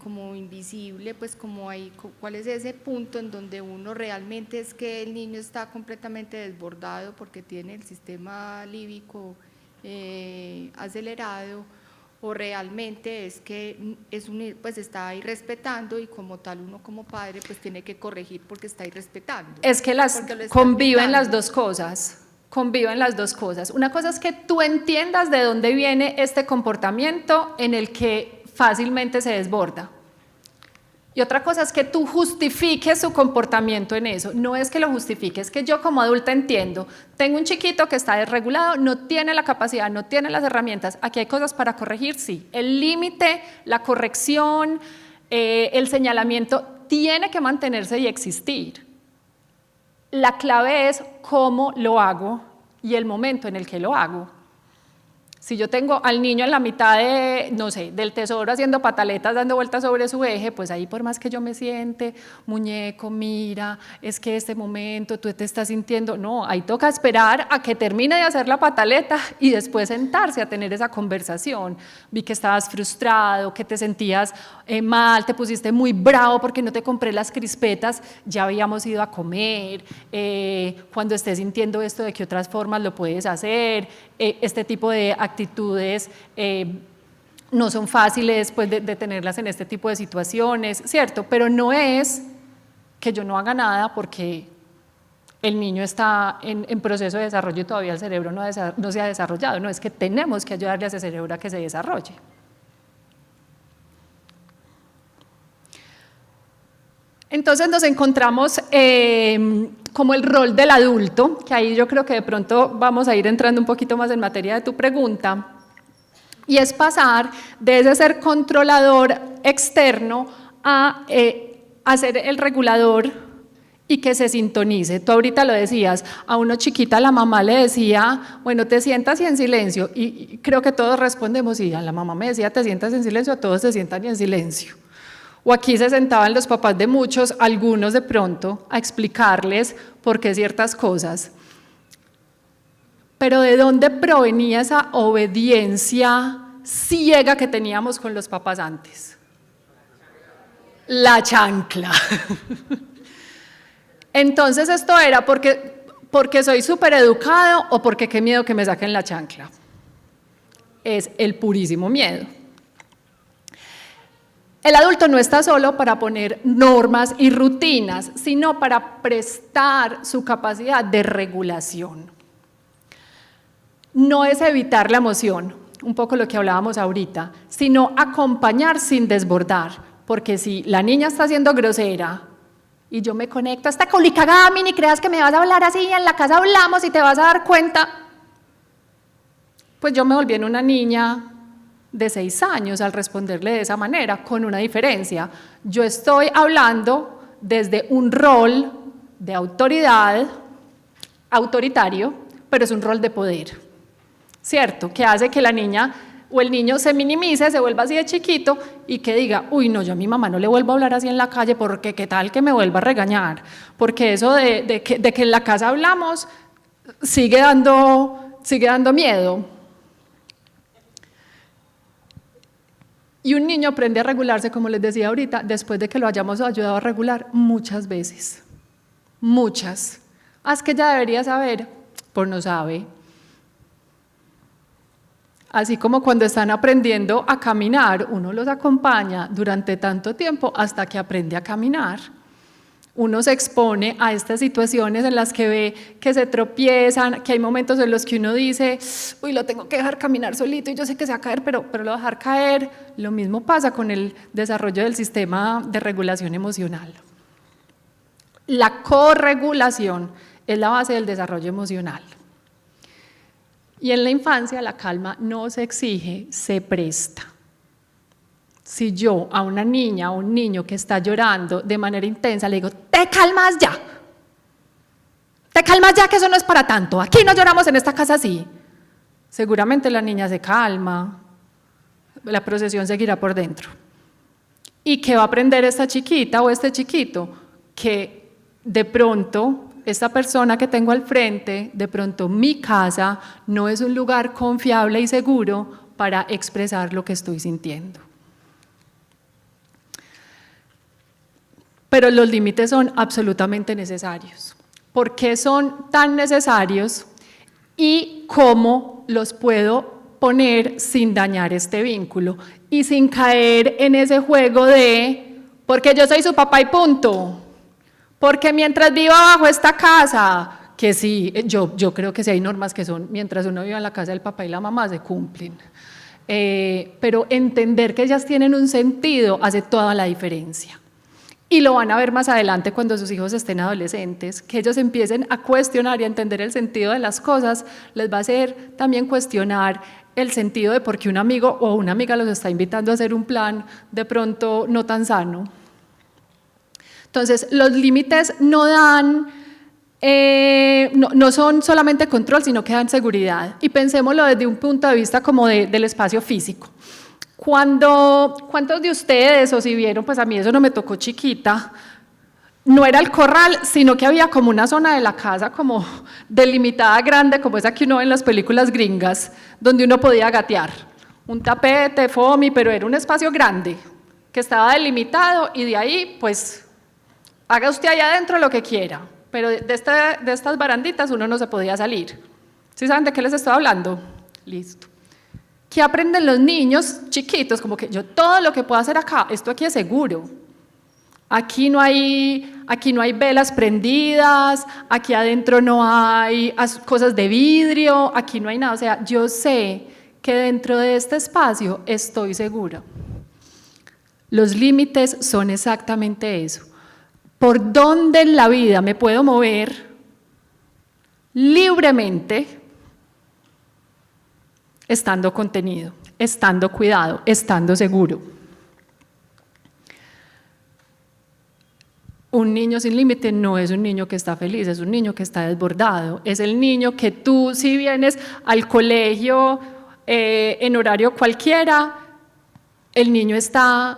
como invisible? Pues como hay, ¿cuál es ese punto en donde uno realmente es que el niño está completamente desbordado porque tiene el sistema líbico acelerado? O realmente es que pues está irrespetando y como tal uno como padre pues tiene que corregir porque está irrespetando. Es que conviven las dos cosas, Una cosa es que tú entiendas de dónde viene este comportamiento en el que fácilmente se desborda. Y otra cosa es que tú justifiques su comportamiento en eso. No es que lo justifiques, es que yo como adulta entiendo, tengo un chiquito que está desregulado, no tiene la capacidad, no tiene las herramientas, aquí hay cosas para corregir, sí. El límite, la corrección, el señalamiento tiene que mantenerse y existir. La clave es cómo lo hago y el momento en el que lo hago. Si yo tengo al niño en la mitad de, no sé, del tesoro haciendo pataletas, dando vueltas sobre su eje, pues ahí por más que yo me siente, muñeco, mira, es que este momento tú te estás sintiendo, no, ahí toca esperar a que termine de hacer la pataleta y después sentarse a tener esa conversación. Vi que estabas frustrado, que te sentías mal, te pusiste muy bravo porque no te compré las crispetas, ya habíamos ido a comer, cuando estés sintiendo esto, de qué otras formas lo puedes hacer, este tipo de actitudes no son fáciles pues, de tenerlas en este tipo de situaciones, ¿cierto? Pero no es que yo no haga nada porque el niño está en proceso de desarrollo y todavía el cerebro no se ha desarrollado, no, es que tenemos que ayudarle a ese cerebro a que se desarrolle. Entonces nos encontramos como el rol del adulto, que ahí yo creo que de pronto vamos a ir entrando un poquito más en materia de tu pregunta, y es pasar de ese ser controlador externo a ser el regulador y que se sintonice. Tú ahorita lo decías, a uno chiquita la mamá le decía, bueno, te sientas y en silencio, y creo que todos respondemos, y a la mamá me decía, te sientas en silencio, a todos se sientan y en silencio. O aquí se sentaban los papás de muchos, algunos de pronto, a explicarles por qué ciertas cosas. Pero ¿de dónde provenía esa obediencia ciega que teníamos con los papás antes? La chancla. Entonces esto era porque soy súper educado o porque qué miedo que me saquen la chancla. Es el purísimo miedo. El adulto no está solo para poner normas y rutinas, sino para prestar su capacidad de regulación. No es evitar la emoción, un poco lo que hablábamos ahorita, sino acompañar sin desbordar, porque si la niña está siendo grosera y yo me conecto a esta colicagami, ni creas que me vas a hablar así, en la casa hablamos y te vas a dar cuenta, pues yo me volví en una niña de 6 años al responderle de esa manera, con una diferencia. Yo estoy hablando desde un rol de autoridad, autoritario, pero es un rol de poder, ¿cierto? Que hace que la niña o el niño se minimice, se vuelva así de chiquito y que diga, uy, no, yo a mi mamá no le vuelvo a hablar así en la calle porque qué tal que me vuelva a regañar, porque eso de que en la casa hablamos sigue dando miedo. Y un niño aprende a regularse, como les decía ahorita, después de que lo hayamos ayudado a regular muchas veces. Muchas. Es que ya debería saber, pues no sabe. Así como cuando están aprendiendo a caminar, uno los acompaña durante tanto tiempo hasta que aprende a caminar. Uno se expone a estas situaciones en las que ve que se tropiezan, que hay momentos en los que uno dice, uy, lo tengo que dejar caminar solito y yo sé que se va a caer, pero lo voy a dejar caer. Lo mismo pasa con el desarrollo del sistema de regulación emocional. La corregulación es la base del desarrollo emocional. Y en la infancia la calma no se exige, se presta. Si yo a una niña o un niño que está llorando de manera intensa le digo, te calmas ya que eso no es para tanto, aquí no lloramos en esta casa así, seguramente la niña se calma, la procesión seguirá por dentro. ¿Y qué va a aprender esta chiquita o este chiquito? Que de pronto esta persona que tengo al frente, de pronto mi casa no es un lugar confiable y seguro para expresar lo que estoy sintiendo. Pero los límites son absolutamente necesarios. ¿Por qué son tan necesarios y cómo los puedo poner sin dañar este vínculo y sin caer en ese juego de porque yo soy su papá y punto, porque mientras viva bajo esta casa, que sí, yo creo que sí hay normas que son mientras uno viva en la casa del papá y la mamá se cumplen, pero entender que ellas tienen un sentido hace toda la diferencia. Y lo van a ver más adelante cuando sus hijos estén adolescentes, que ellos empiecen a cuestionar y a entender el sentido de las cosas, les va a hacer también cuestionar el sentido de por qué un amigo o una amiga los está invitando a hacer un plan de pronto no tan sano. Entonces, los límites no dan, no son solamente control, sino que dan seguridad. Y pensémoslo desde un punto de vista como del espacio físico. ¿Cuántos de ustedes, o si vieron, pues a mí eso no me tocó chiquita, no era el corral, sino que había como una zona de la casa como delimitada grande, como esa que uno ve en las películas gringas, donde uno podía gatear, un tapete, foamy, pero era un espacio grande, que estaba delimitado y de ahí, pues, haga usted allá adentro lo que quiera, pero de estas baranditas uno no se podía salir. ¿Sí saben de qué les estoy hablando? Listo. ¿Qué aprenden los niños chiquitos? Como que yo todo lo que puedo hacer acá, esto aquí es seguro. Aquí no hay velas prendidas, aquí adentro no hay cosas de vidrio, aquí no hay nada. O sea, yo sé que dentro de este espacio estoy segura. Los límites son exactamente eso. ¿Por dónde en la vida me puedo mover libremente? Estando contenido, estando cuidado, estando seguro. Un niño sin límite no es un niño que está feliz, es un niño que está desbordado. Es el niño que tú, si vienes al colegio en horario cualquiera, el niño está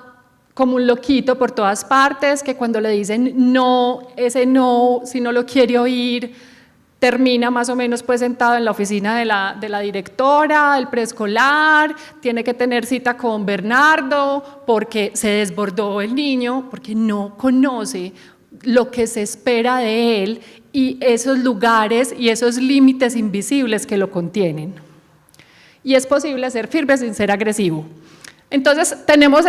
como un loquito por todas partes, que cuando le dicen no, ese no, si no lo quiere oír, termina más o menos pues sentado en la oficina de la directora, del preescolar, tiene que tener cita con Bernardo porque se desbordó el niño, porque no conoce lo que se espera de él y esos lugares y esos límites invisibles que lo contienen. Y es posible ser firme sin ser agresivo. Entonces tenemos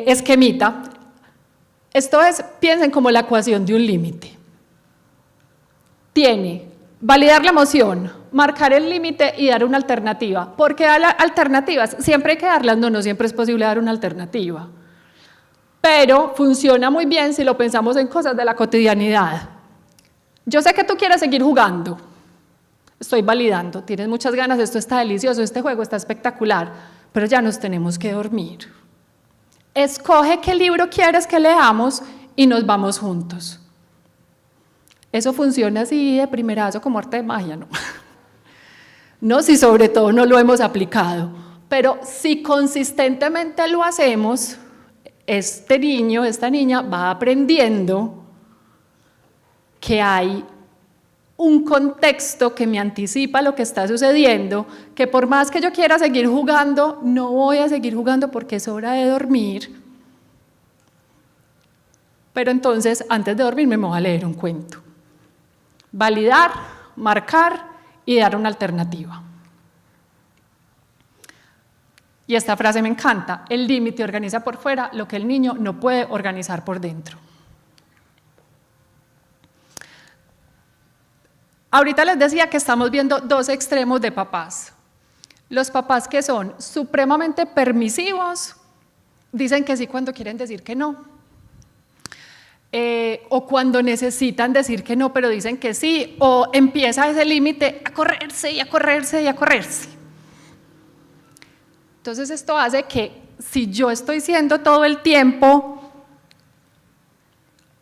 esquemita. Esto es, piensen como la ecuación de un límite. Tiene validar la emoción, marcar el límite y dar una alternativa. ¿Por qué dar alternativas? Siempre hay que darlas, no siempre es posible dar una alternativa. Pero funciona muy bien si lo pensamos en cosas de la cotidianidad. Yo sé que tú quieres seguir jugando, estoy validando, tienes muchas ganas, esto está delicioso, este juego está espectacular, pero ya nos tenemos que dormir. Escoge qué libro quieres que leamos y nos vamos juntos. Eso funciona así de primerazo como arte de magia, ¿no? No, si sobre todo no lo hemos aplicado, pero si consistentemente lo hacemos, este niño, esta niña va aprendiendo que hay un contexto que me anticipa lo que está sucediendo, que por más que yo quiera seguir jugando, no voy a seguir jugando porque es hora de dormir. Pero entonces, antes de dormir, me voy a leer un cuento. Validar, marcar y dar una alternativa. Y esta frase me encanta: el límite organiza por fuera lo que el niño no puede organizar por dentro. Ahorita les decía que estamos viendo dos extremos de papás. Los papás que son supremamente permisivos, dicen que sí cuando quieren decir que no. O cuando necesitan decir que no, pero dicen que sí, o empieza ese límite a correrse y a correrse y a correrse. Entonces esto hace que si yo estoy siendo todo el tiempo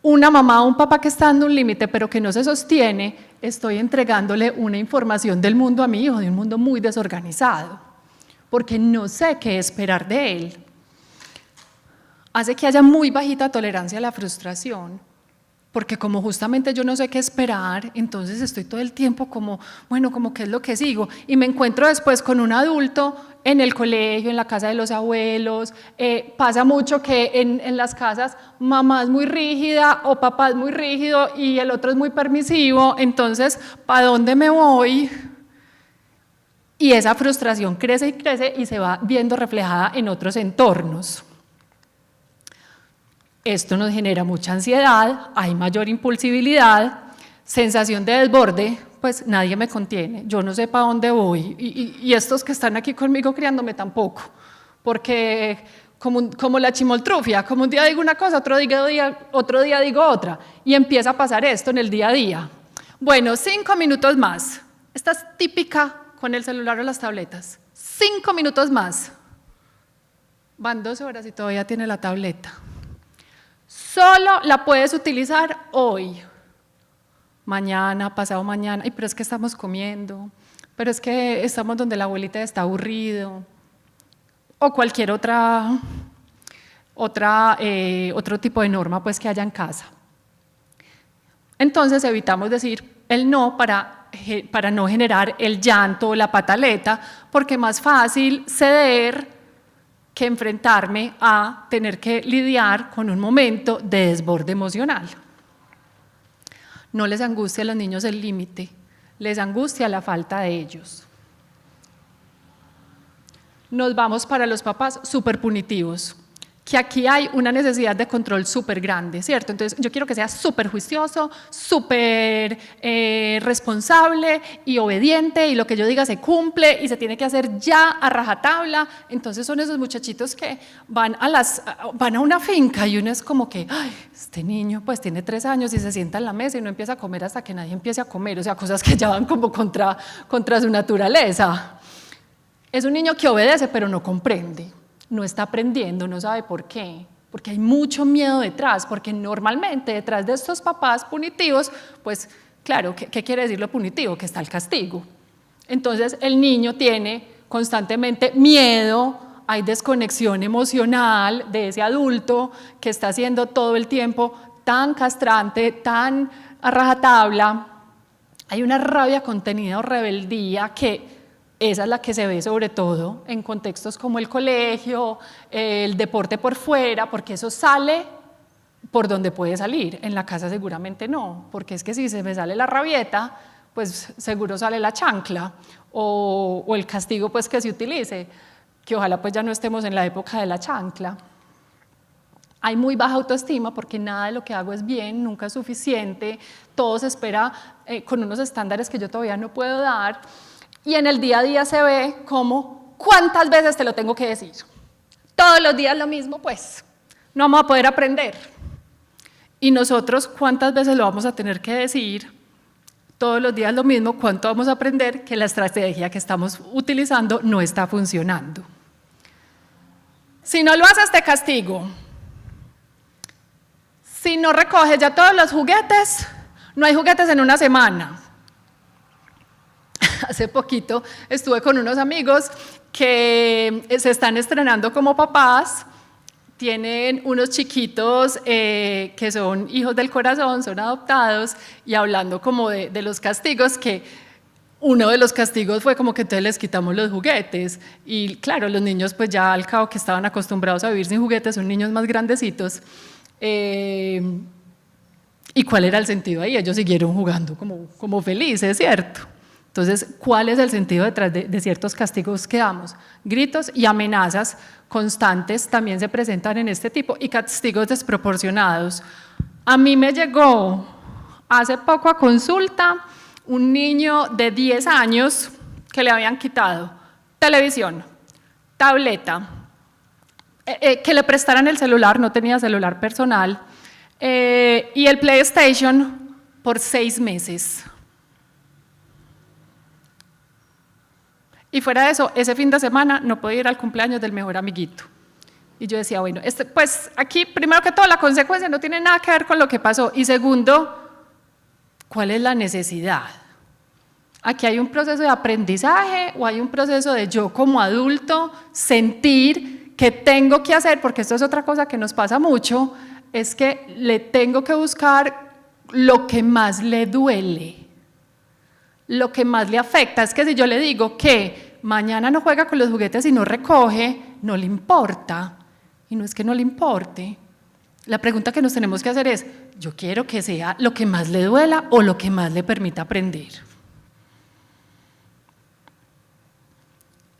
una mamá o un papá que está dando un límite pero que no se sostiene, estoy entregándole una información del mundo a mi hijo, de un mundo muy desorganizado, porque no sé qué esperar de él. Hace que haya muy bajita tolerancia a la frustración, porque como justamente yo no sé qué esperar, entonces estoy todo el tiempo como, bueno, como qué es lo que sigo, y me encuentro después con un adulto en el colegio, en la casa de los abuelos. Pasa mucho que en las casas mamá es muy rígida o papá es muy rígido y el otro es muy permisivo, entonces, ¿para dónde me voy? Y esa frustración crece y crece y se va viendo reflejada en otros entornos. Esto nos genera mucha ansiedad, hay mayor impulsibilidad, sensación de desborde, pues nadie me contiene, yo no sé para dónde voy, y estos que están aquí conmigo criándome tampoco, porque como la chimoltrufia, como un día digo una cosa, otro día digo otra, y empieza a pasar esto en el día a día. Bueno, 5 minutos más, esta es típica con el celular o las tabletas, 5 minutos más, van 2 horas y todavía tiene la tableta. Solo la puedes utilizar hoy, mañana, pasado mañana, pero es que estamos comiendo, pero es que estamos donde la abuelita está aburrido, o cualquier otro tipo de norma pues, que haya en casa. Entonces evitamos decir el no para no generar el llanto o la pataleta, porque es más fácil ceder que enfrentarme a tener que lidiar con un momento de desborde emocional. No les angustia a los niños el límite, les angustia la falta de ellos. Nos vamos para los papás súper punitivos, que aquí hay una necesidad de control súper grande, ¿cierto? Entonces yo quiero que sea súper juicioso, súper responsable y obediente, y lo que yo diga se cumple y se tiene que hacer ya a rajatabla. Entonces son esos muchachitos que van a una finca y uno es como que, ay, este niño pues tiene 3 años y se sienta en la mesa y no empieza a comer hasta que nadie empiece a comer, o sea, cosas que ya van como contra su naturaleza. Es un niño que obedece pero no comprende. No está aprendiendo, no sabe por qué, porque hay mucho miedo detrás, porque normalmente detrás de estos papás punitivos, pues claro, ¿qué quiere decir lo punitivo? Que está el castigo. Entonces el niño tiene constantemente miedo, hay desconexión emocional de ese adulto que está haciendo todo el tiempo tan castrante, tan a rajatabla, hay una rabia contenida o rebeldía que esa es la que se ve sobre todo en contextos como el colegio, el deporte por fuera, porque eso sale por donde puede salir. En la casa seguramente no, porque es que si se me sale la rabieta, pues seguro sale la chancla o el castigo pues que se utilice, que ojalá pues ya no estemos en la época de la chancla. Hay muy baja autoestima porque nada de lo que hago es bien, nunca es suficiente, todo se espera con unos estándares que yo todavía no puedo dar. Y en el día a día se ve como, ¿cuántas veces te lo tengo que decir? Todos los días lo mismo, pues, no vamos a poder aprender. Y nosotros, ¿cuántas veces lo vamos a tener que decir? Todos los días lo mismo, ¿cuánto vamos a aprender que la estrategia que estamos utilizando no está funcionando? Si no lo haces, te castigo. Si no recoges ya todos los juguetes, no hay juguetes en una semana. Hace poquito estuve con unos amigos que se están estrenando como papás, tienen unos chiquitos que son hijos del corazón, son adoptados, y hablando como de los castigos, que uno de los castigos fue como que entonces les quitamos los juguetes, y claro, los niños pues ya al cabo que estaban acostumbrados a vivir sin juguetes, son niños más grandecitos, ¿y cuál era el sentido ahí? Ellos siguieron jugando como felices, ¿cierto? Entonces, ¿cuál es el sentido detrás de ciertos castigos que damos? Gritos y amenazas constantes también se presentan en este tipo, y castigos desproporcionados. A mí me llegó hace poco a consulta un niño de 10 años que le habían quitado televisión, tableta, que le prestaran el celular, no tenía celular personal, y el PlayStation por 6 meses. Y fuera de eso, ese fin de semana no podía ir al cumpleaños del mejor amiguito. Y yo decía, bueno, pues aquí, primero que todo, la consecuencia no tiene nada que ver con lo que pasó. Y segundo, ¿cuál es la necesidad? Aquí hay un proceso de aprendizaje o hay un proceso de yo como adulto sentir que tengo que hacer, porque esto es otra cosa que nos pasa mucho, es que le tengo que buscar lo que más le duele, lo que más le afecta. Es que si yo le digo que mañana no juega con los juguetes y no recoge, no le importa. Y no es que no le importe. La pregunta que nos tenemos que hacer es, ¿yo quiero que sea lo que más le duela o lo que más le permita aprender?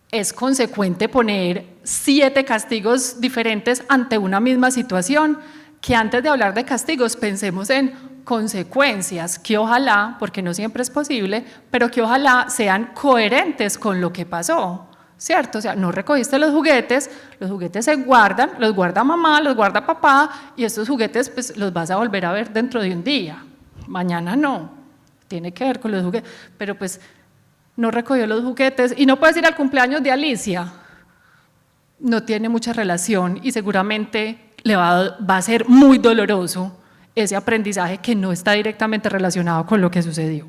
Es consecuente poner 7 castigos diferentes ante una misma situación, que antes de hablar de castigos pensemos en consecuencias, que ojalá, porque no siempre es posible, pero que ojalá sean coherentes con lo que pasó. ¿Cierto? O sea, no recogiste los juguetes se guardan, los guarda mamá, los guarda papá, y estos juguetes pues los vas a volver a ver dentro de un día. Mañana no, tiene que ver con los juguetes, pero pues no recogió los juguetes y no puedes ir al cumpleaños de Alicia. No tiene mucha relación y seguramente le va a ser muy doloroso ese aprendizaje que no está directamente relacionado con lo que sucedió.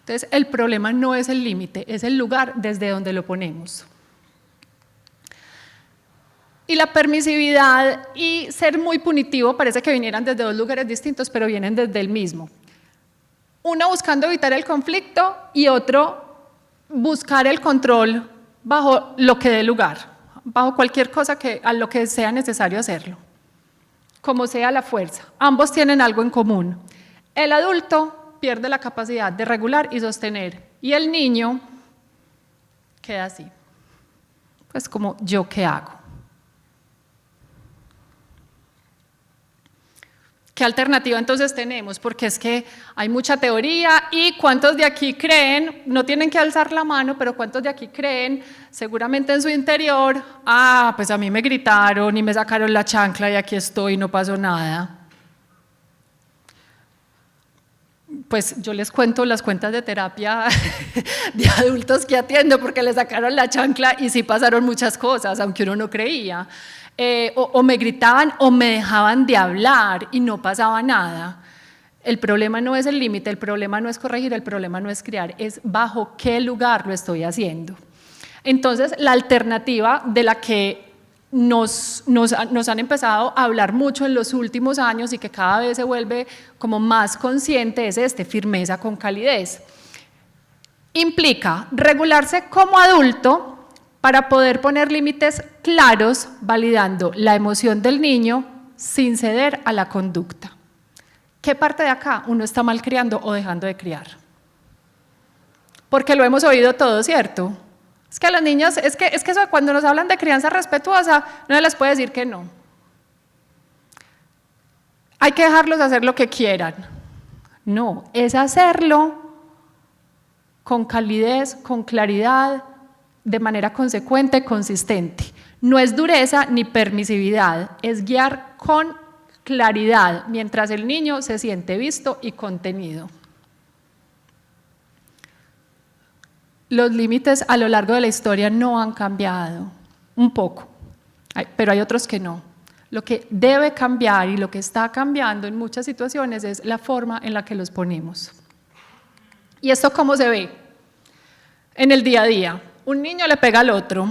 Entonces, el problema no es el límite, es el lugar desde donde lo ponemos. Y la permisividad y ser muy punitivo parece que vinieran desde 2 lugares distintos, pero vienen desde el mismo. Uno buscando evitar el conflicto y otro buscar el control bajo lo que dé lugar, bajo cualquier cosa a lo que sea necesario hacerlo, como sea la fuerza. Ambos tienen algo en común. El adulto pierde la capacidad de regular y sostener, y el niño queda así, pues como ¿yo qué hago? ¿Qué alternativa entonces tenemos? Porque es que hay mucha teoría y ¿cuántos de aquí creen? No tienen que alzar la mano, pero ¿cuántos de aquí creen? Seguramente en su interior, pues a mí me gritaron y me sacaron la chancla y aquí estoy, no pasó nada. Pues yo les cuento las cuentas de terapia de adultos que atiendo porque le sacaron la chancla y sí pasaron muchas cosas, aunque uno no creía. O me gritaban o me dejaban de hablar y no pasaba nada. El problema no es el límite, el problema no es corregir, el problema no es criar, es bajo qué lugar lo estoy haciendo. Entonces, la alternativa de la que nos han empezado a hablar mucho en los últimos años y que cada vez se vuelve como más consciente es firmeza con calidez. Implica regularse como adulto para poder poner límites claros, validando la emoción del niño sin ceder a la conducta. ¿Qué parte de acá uno está mal criando o dejando de criar? Porque lo hemos oído todo, ¿cierto? Es que a los niños, es que eso, cuando nos hablan de crianza respetuosa, no se les puede decir que no. Hay que dejarlos hacer lo que quieran. No, es hacerlo con calidez, con claridad, de manera consecuente, consistente. No es dureza ni permisividad, es guiar con claridad, mientras el niño se siente visto y contenido. Los límites a lo largo de la historia no han cambiado, un poco, pero hay otros que no. Lo que debe cambiar y lo que está cambiando en muchas situaciones es la forma en la que los ponemos. ¿Y esto cómo se ve? En el día a día. Un niño le pega al otro.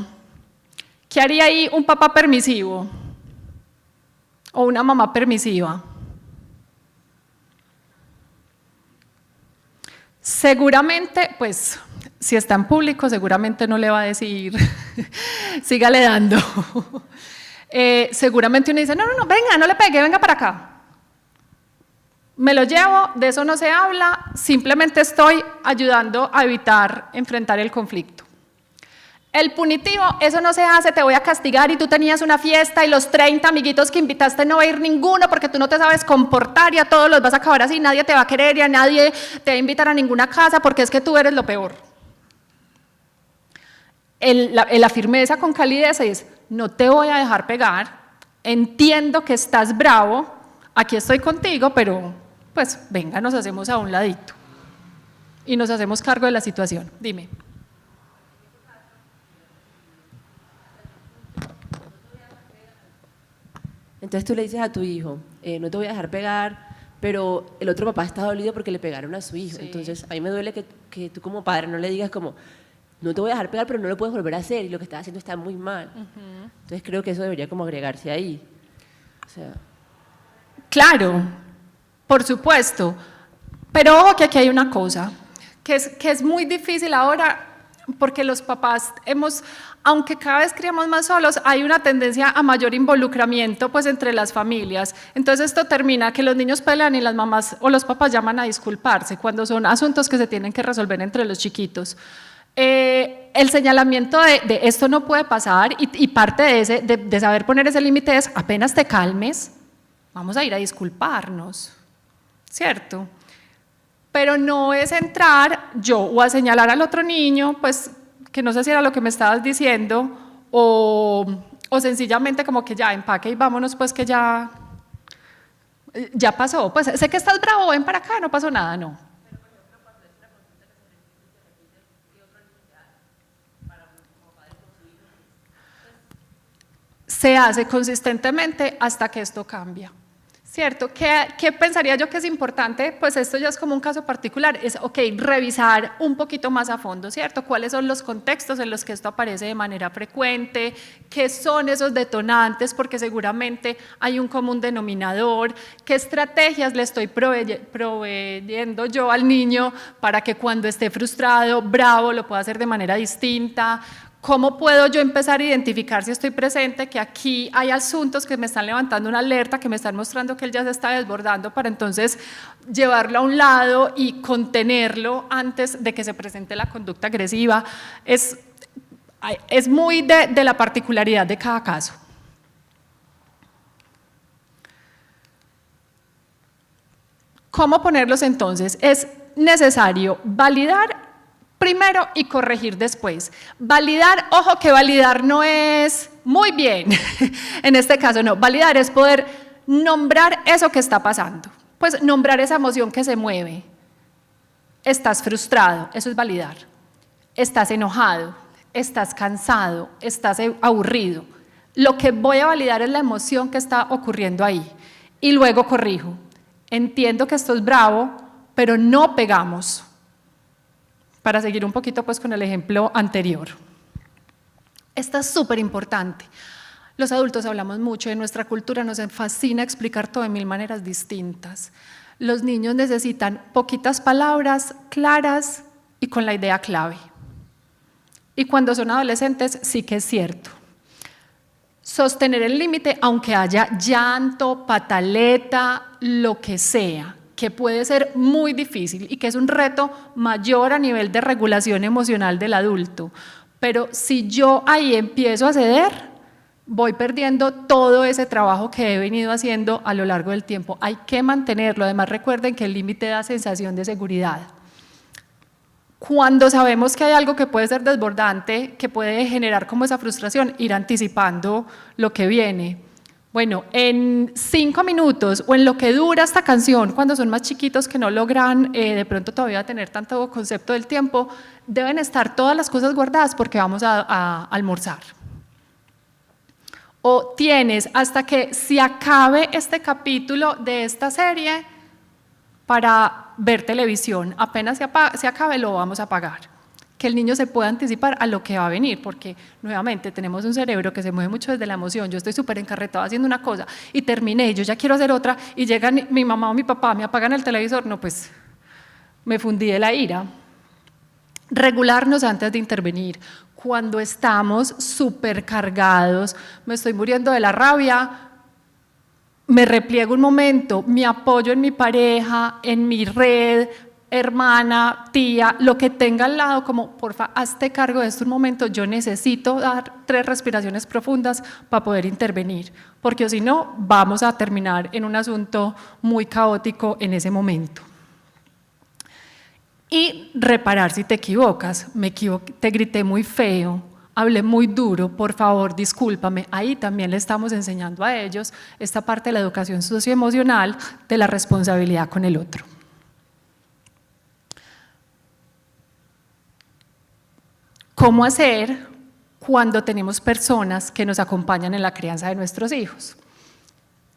¿Qué haría ahí un papá permisivo? ¿O una mamá permisiva? Seguramente, pues, si está en público, seguramente no le va a decir, sígale dando. Seguramente uno dice, no, venga, no le pegue, venga para acá. Me lo llevo, de eso no se habla, simplemente estoy ayudando a evitar enfrentar el conflicto. El punitivo, eso no se hace, te voy a castigar y tú tenías una fiesta y los 30 amiguitos que invitaste no va a ir ninguno porque tú no te sabes comportar y a todos los vas a acabar así, nadie te va a querer y a nadie te va a invitar a ninguna casa porque es que tú eres lo peor. La firmeza con calidez es, no te voy a dejar pegar, entiendo que estás bravo, aquí estoy contigo, pero pues venga, nos hacemos a un ladito. y nos hacemos cargo de la situación. Dime. Entonces tú le dices a tu hijo, no te voy a dejar pegar, pero el otro papá está dolido porque le pegaron a su hijo. Sí. Entonces a mí me duele que tú como padre no le digas como, no te voy a dejar pegar, pero no lo puedes volver a hacer y lo que estás haciendo está muy mal. Entonces creo que eso debería como agregarse ahí. O sea, Claro, por supuesto, pero ojo que aquí hay una cosa, que es muy difícil ahora, porque los papás aunque cada vez criamos más solos, hay una tendencia a mayor involucramiento pues entre las familias. Entonces esto termina que los niños pelean y las mamás o los papás llaman a disculparse cuando son asuntos que se tienen que resolver entre los chiquitos. El señalamiento de esto no puede pasar y parte de saber poner ese límite es apenas te calmes, vamos a ir a disculparnos, ¿cierto? Pero no es entrar yo o a señalar al otro niño, pues que no sé si era lo que me estabas diciendo, o sencillamente como que ya empaque y vámonos pues que ya pasó, pues sé que estás bravo, ven para acá, no pasó nada, no. Se hace consistentemente hasta que esto cambia, ¿cierto? ¿Qué pensaría yo que es importante? Pues esto ya es como un caso particular, es, ok, revisar un poquito más a fondo, ¿cierto? ¿Cuáles son los contextos en los que esto aparece de manera frecuente? ¿Qué son esos detonantes? Porque seguramente hay un común denominador. ¿Qué estrategias le estoy proveyendo yo al niño para que cuando esté frustrado, bravo, lo pueda hacer de manera distinta? ¿Cómo puedo yo empezar a identificar si estoy presente, que aquí hay asuntos que me están levantando una alerta, que me están mostrando que él ya se está desbordando, para entonces llevarlo a un lado y contenerlo antes de que se presente la conducta agresiva? Es muy de la particularidad de cada caso. ¿Cómo ponerlos entonces? Es necesario validar primero y corregir después. Validar, ojo que validar no es muy bien, en este caso no, validar es poder nombrar eso que está pasando, pues nombrar esa emoción que se mueve. Estás frustrado, eso es validar. Estás enojado, estás cansado, estás aburrido. Lo que voy a validar es la emoción que está ocurriendo ahí y luego corrijo. Entiendo que esto es bravo, pero no pegamos. Para seguir un poquito pues con el ejemplo anterior. Esta es súper importante. Los adultos hablamos mucho, en nuestra cultura nos fascina explicar todo de 1000 maneras distintas. Los niños necesitan poquitas palabras claras y con la idea clave. Y cuando son adolescentes sí que es cierto. Sostener el límite aunque haya llanto, pataleta, lo que sea, que puede ser muy difícil y que es un reto mayor a nivel de regulación emocional del adulto. Pero si yo ahí empiezo a ceder, voy perdiendo todo ese trabajo que he venido haciendo a lo largo del tiempo. Hay que mantenerlo. Además, recuerden que el límite da sensación de seguridad. Cuando sabemos que hay algo que puede ser desbordante, que puede generar como esa frustración, ir anticipando lo que viene. Bueno, en 5 minutos o en lo que dura esta canción, cuando son más chiquitos que no logran de pronto todavía tener tanto concepto del tiempo, deben estar todas las cosas guardadas porque vamos a almorzar. O tienes hasta que se acabe este capítulo de esta serie para ver televisión. Apenas se acabe lo vamos a apagar. Que el niño se pueda anticipar a lo que va a venir, porque nuevamente tenemos un cerebro que se mueve mucho desde la emoción. Yo estoy súper encarretado haciendo una cosa y terminé, yo ya quiero hacer otra y llegan mi mamá o mi papá, me apagan el televisor, no, pues me fundí de la ira. Regularnos antes de intervenir. Cuando estamos súper cargados, me estoy muriendo de la rabia, me repliego un momento, me apoyo en mi pareja, en mi red, hermana, tía, lo que tenga al lado, como porfa, hazte cargo de esto un momento, yo necesito dar 3 respiraciones profundas para poder intervenir, porque si no, vamos a terminar en un asunto muy caótico en ese momento. Y reparar si te equivocas, me equivoqué, te grité muy feo, hablé muy duro, por favor, discúlpame. Ahí también le estamos enseñando a ellos esta parte de la educación socioemocional de la responsabilidad con el otro. ¿Cómo hacer cuando tenemos personas que nos acompañan en la crianza de nuestros hijos?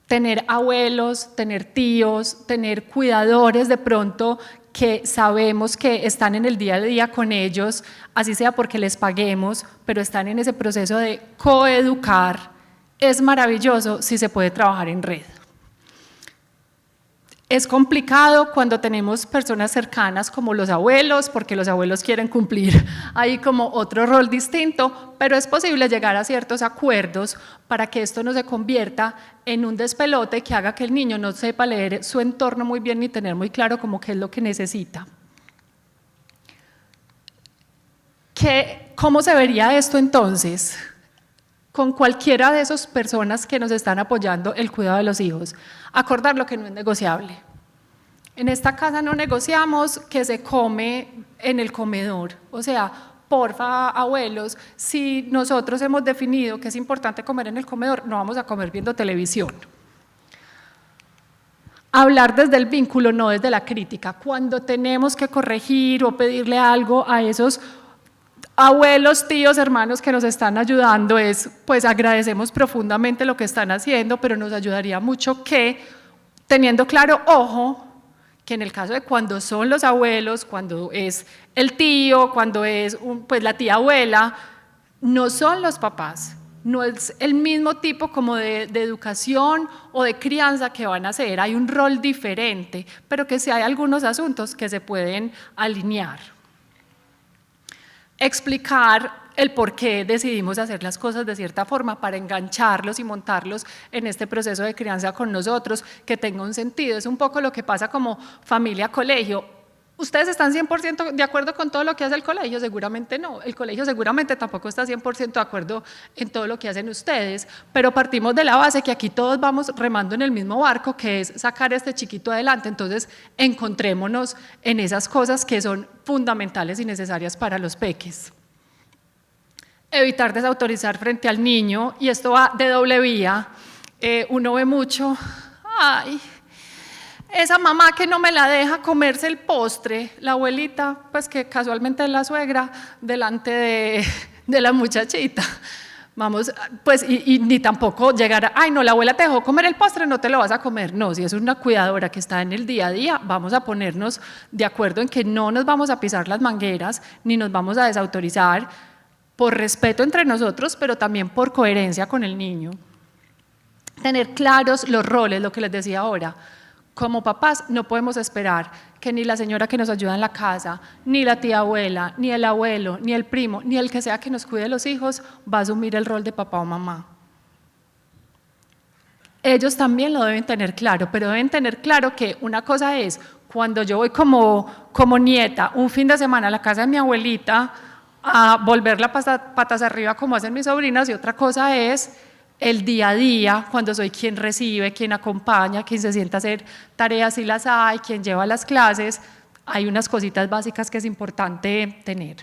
Tener abuelos, tener tíos, tener cuidadores de pronto que sabemos que están en el día a día con ellos, así sea porque les paguemos, pero están en ese proceso de coeducar. Es maravilloso si se puede trabajar en red. Es complicado cuando tenemos personas cercanas como los abuelos, porque los abuelos quieren cumplir ahí como otro rol distinto, pero es posible llegar a ciertos acuerdos para que esto no se convierta en un despelote que haga que el niño no sepa leer su entorno muy bien ni tener muy claro como qué es lo que necesita. ¿Cómo se vería esto entonces? Con cualquiera de esas personas que nos están apoyando el cuidado de los hijos, acordar lo que no es negociable. En esta casa no negociamos que se come en el comedor, o sea, porfa, abuelos, si nosotros hemos definido que es importante comer en el comedor, no vamos a comer viendo televisión. Hablar desde el vínculo, no desde la crítica. Cuando tenemos que corregir o pedirle algo a esos abuelos, tíos, hermanos que nos están ayudando, pues agradecemos profundamente lo que están haciendo, pero nos ayudaría mucho que, teniendo claro, ojo, que en el caso de cuando son los abuelos, cuando es el tío, cuando es pues la tía abuela, no son los papás, no es el mismo tipo como de educación o de crianza que van a hacer, hay un rol diferente, pero que sí hay algunos asuntos que se pueden alinear. Explicar el por qué decidimos hacer las cosas de cierta forma para engancharlos y montarlos en este proceso de crianza con nosotros, que tenga un sentido. Es un poco lo que pasa como familia-colegio. ¿Ustedes están 100% de acuerdo con todo lo que hace el colegio? Seguramente no. El colegio seguramente tampoco está 100% de acuerdo en todo lo que hacen ustedes, pero partimos de la base que aquí todos vamos remando en el mismo barco, que es sacar a este chiquito adelante. Entonces, encontrémonos en esas cosas que son fundamentales y necesarias para los peques. Evitar desautorizar frente al niño, y esto va de doble vía. Uno ve mucho, ay, esa mamá que no me la deja comerse el postre, la abuelita, pues que casualmente es la suegra, delante de la muchachita. Vamos, pues, y ni tampoco llegar a, ay, no, la abuela te dejó comer el postre, no te lo vas a comer. No, si es una cuidadora que está en el día a día, vamos a ponernos de acuerdo en que no nos vamos a pisar las mangueras, ni nos vamos a desautorizar, por respeto entre nosotros, pero también por coherencia con el niño. Tener claros los roles, lo que les decía ahora. Como papás no podemos esperar que ni la señora que nos ayuda en la casa, ni la tía abuela, ni el abuelo, ni el primo, ni el que sea que nos cuide los hijos va a asumir el rol de papá o mamá. Ellos también lo deben tener claro, pero deben tener claro que una cosa es cuando yo voy como nieta un fin de semana a la casa de mi abuelita a volverla patas arriba como hacen mis sobrinas, y otra cosa es el día a día, cuando soy quien recibe, quien acompaña, quien se sienta a hacer tareas si las hay, quien lleva las clases. Hay unas cositas básicas que es importante tener.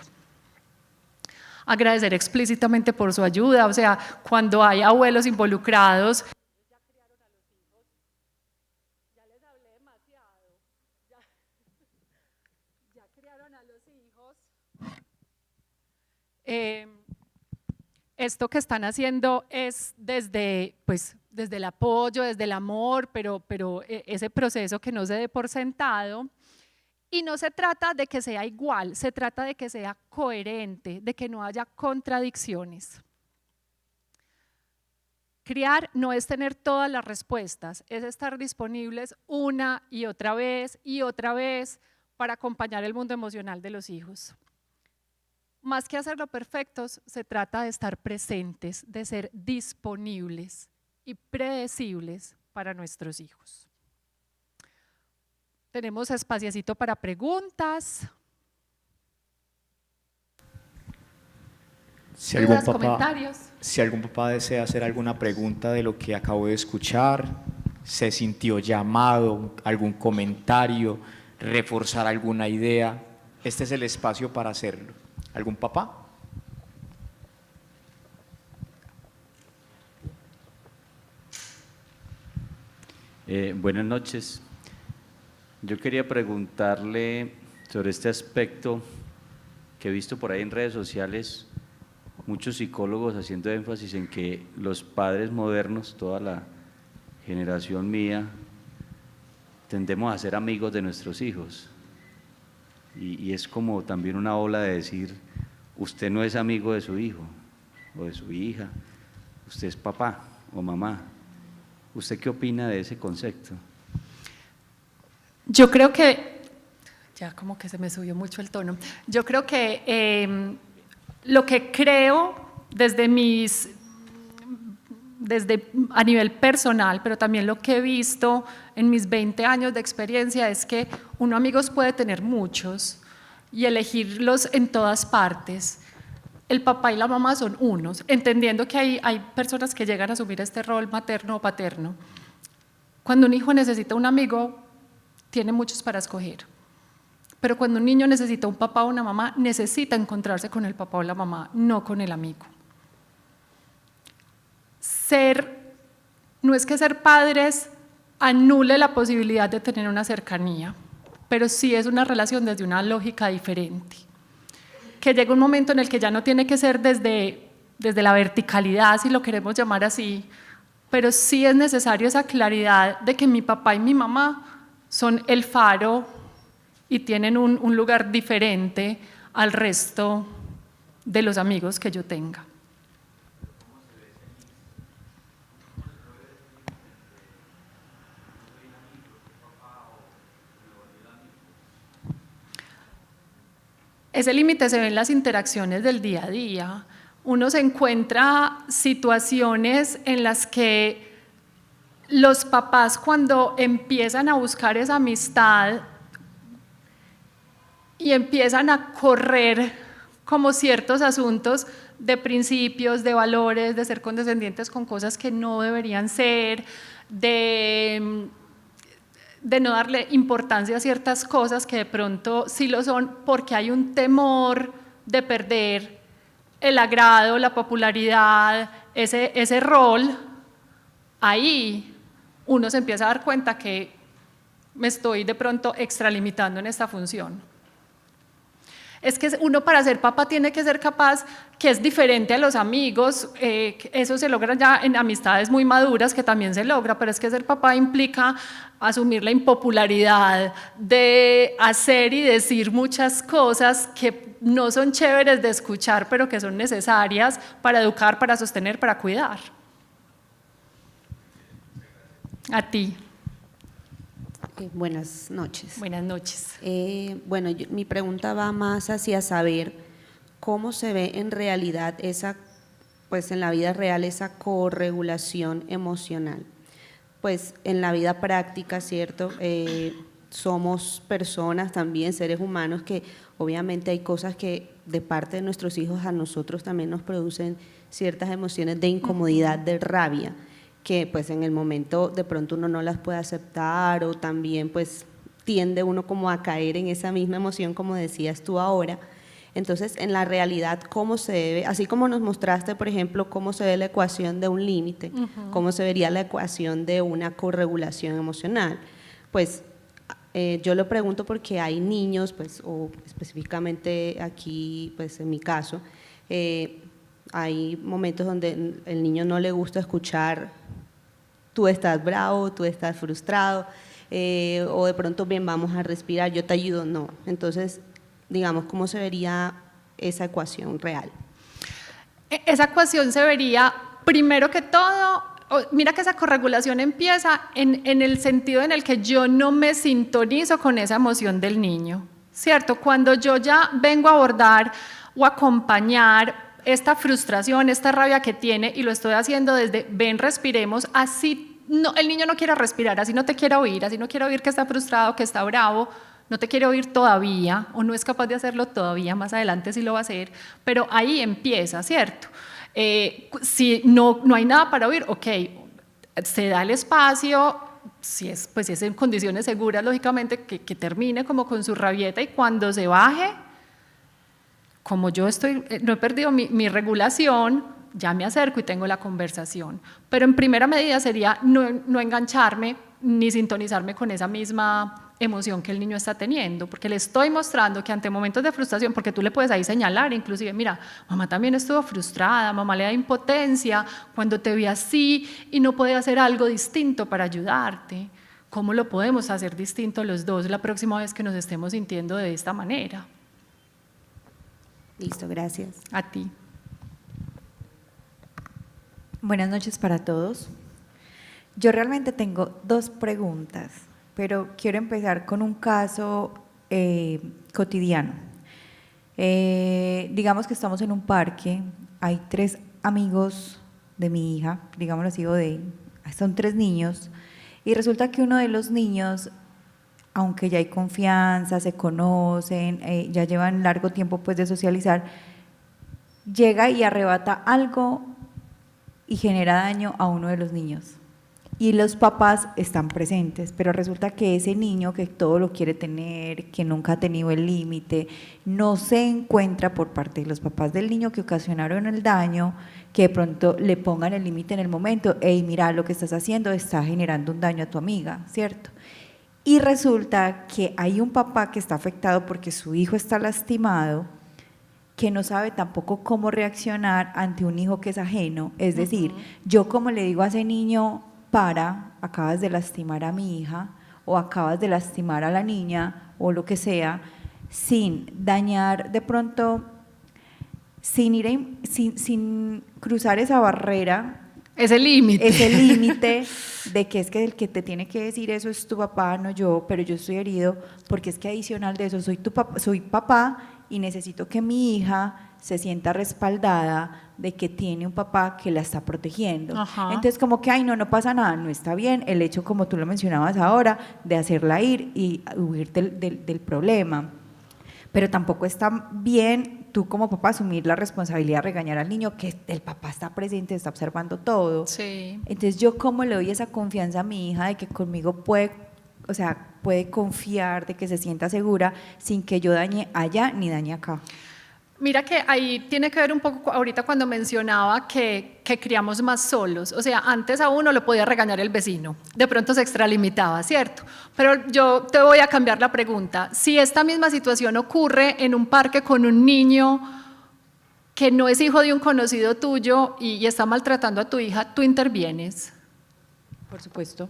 Agradecer explícitamente por su ayuda, o sea, cuando hay abuelos involucrados, esto que están haciendo es desde el apoyo, desde el amor, pero ese proceso que no se dé por sentado. Y no se trata de que sea igual, se trata de que sea coherente, de que no haya contradicciones. Criar no es tener todas las respuestas, es estar disponibles una y otra vez para acompañar el mundo emocional de los hijos. Más que hacerlo perfectos, se trata de estar presentes, de ser disponibles y predecibles para nuestros hijos. Tenemos espaciecito para preguntas. Si comentarios. Si algún papá desea hacer alguna pregunta de lo que acabo de escuchar, se sintió llamado, algún comentario, reforzar alguna idea, este es el espacio para hacerlo. ¿Algún papá? Buenas noches. Yo quería preguntarle sobre este aspecto que he visto por ahí en redes sociales, muchos psicólogos haciendo énfasis en que los padres modernos, toda la generación mía, tendemos a ser amigos de nuestros hijos. Y es como también una ola de decir, usted no es amigo de su hijo o de su hija, usted es papá o mamá. ¿Usted qué opina de ese concepto? Yo creo que, ya como que se me subió mucho el tono, yo creo que lo que creo desde a nivel personal, pero también lo que he visto en mis 20 años de experiencia es que uno amigos puede tener muchos y elegirlos en todas partes. El papá y la mamá son unos, entendiendo que hay personas que llegan a asumir este rol materno o paterno. Cuando un hijo necesita un amigo, tiene muchos para escoger. Pero cuando un niño necesita un papá o una mamá, necesita encontrarse con el papá o la mamá, no con el amigo. No es que ser padres anule la posibilidad de tener una cercanía, pero sí es una relación desde una lógica diferente. Que llega un momento en el que ya no tiene que ser desde la verticalidad, si lo queremos llamar así, pero sí es necesario esa claridad de que mi papá y mi mamá son el faro y tienen un lugar diferente al resto de los amigos que yo tenga. Ese límite se ve en las interacciones del día a día. Uno se encuentra situaciones en las que los papás, cuando empiezan a buscar esa amistad y empiezan a correr como ciertos asuntos de principios, de valores, de ser condescendientes con cosas que no deberían ser, de no darle importancia a ciertas cosas que de pronto sí lo son, porque hay un temor de perder el agrado, la popularidad, ese rol. Ahí uno se empieza a dar cuenta que me estoy de pronto extralimitando en esta función. Es que uno, para ser papá, tiene que ser capaz, que es diferente a los amigos, eso se logra ya en amistades muy maduras, que también se logra, pero es que ser papá implica asumir la impopularidad de hacer y decir muchas cosas que no son chéveres de escuchar, pero que son necesarias para educar, para sostener, para cuidar. A ti. Buenas noches. Buenas noches. Bueno, mi pregunta va más hacia saber cómo se ve en realidad pues en la vida real esa corregulación emocional. Pues en la vida práctica, ¿cierto? Somos personas también, seres humanos, que obviamente hay cosas que de parte de nuestros hijos a nosotros también nos producen ciertas emociones de incomodidad, de rabia, que pues en el momento de pronto uno no las puede aceptar, o también pues tiende uno como a caer en esa misma emoción, como decías tú ahora. Entonces, en la realidad, ¿cómo se debe? Así como nos mostraste, por ejemplo, cómo se ve la ecuación de un límite, cómo se vería la ecuación de una corregulación emocional. Pues yo lo pregunto porque hay niños, pues, o específicamente aquí, pues en mi caso, hay momentos donde el niño no le gusta escuchar tú estás bravo, tú estás frustrado, o de pronto, bien, vamos a respirar, yo te ayudo, no. Entonces, digamos, ¿cómo se vería esa ecuación real? Esa ecuación se vería, primero que todo, mira que esa corregulación empieza en el sentido en el que yo no me sintonizo con esa emoción del niño, ¿cierto? Cuando yo ya vengo a abordar o acompañar esta frustración, esta rabia que tiene, y lo estoy haciendo desde, ven, respiremos, así no, el niño no quiere respirar, así no te quiere oír, así no quiere oír que está frustrado, que está bravo, no te quiere oír todavía, o no es capaz de hacerlo todavía, más adelante sí lo va a hacer, pero ahí empieza, ¿cierto? Si no hay nada para oír, ok, se da el espacio, si es en condiciones seguras, lógicamente, que termine como con su rabieta, y cuando se baje, como yo no he perdido mi regulación, ya me acerco y tengo la conversación. Pero en primera medida sería no engancharme ni sintonizarme con esa misma emoción que el niño está teniendo, porque le estoy mostrando que ante momentos de frustración, porque tú le puedes ahí señalar, inclusive, mira, mamá también estuvo frustrada, mamá le da impotencia cuando te vi así y no puede hacer algo distinto para ayudarte. ¿Cómo lo podemos hacer distinto los dos la próxima vez que nos estemos sintiendo de esta manera? Listo, gracias. A ti. Buenas noches para todos. Yo realmente tengo 2 preguntas, pero quiero empezar con un caso cotidiano. Digamos que estamos en un parque, hay 3 amigos de mi hija, digámoslo así, son 3 niños, y resulta que uno de los niños, aunque ya hay confianza, se conocen, ya llevan largo tiempo pues de socializar, llega y arrebata algo y genera daño a uno de los niños. Y los papás están presentes, pero resulta que ese niño que todo lo quiere tener, que nunca ha tenido el límite, no se encuentra por parte de los papás del niño que ocasionaron el daño, que de pronto le pongan el límite en el momento, hey, mira, lo que estás haciendo está generando un daño a tu amiga, ¿cierto? Y resulta que hay un papá que está afectado porque su hijo está lastimado, que no sabe tampoco cómo reaccionar ante un hijo que es ajeno, es decir, yo como le digo a ese niño, acabas de lastimar a mi hija o acabas de lastimar a la niña o lo que sea, sin dañar de pronto, sin cruzar esa barrera, ese límite de que es que el que te tiene que decir eso es tu papá, no yo, pero yo estoy herido porque es que adicional de eso soy papá y necesito que mi hija se sienta respaldada de que tiene un papá que la está protegiendo. Ajá. Entonces como que, ay, no pasa nada, no está bien el hecho, como tú lo mencionabas ahora, de hacerla ir y huir del problema. Pero tampoco está bien tú como papá asumir la responsabilidad de regañar al niño, que el papá está presente, está observando todo. Sí. Entonces yo cómo le doy esa confianza a mi hija de que conmigo puede confiar, de que se sienta segura sin que yo dañe allá ni dañe acá. Mira que ahí tiene que ver un poco ahorita cuando mencionaba que criamos más solos, o sea, antes a uno lo podía regañar el vecino, de pronto se extralimitaba, ¿cierto? Pero yo te voy a cambiar la pregunta, si esta misma situación ocurre en un parque con un niño que no es hijo de un conocido tuyo y está maltratando a tu hija, ¿tú intervienes? Por supuesto.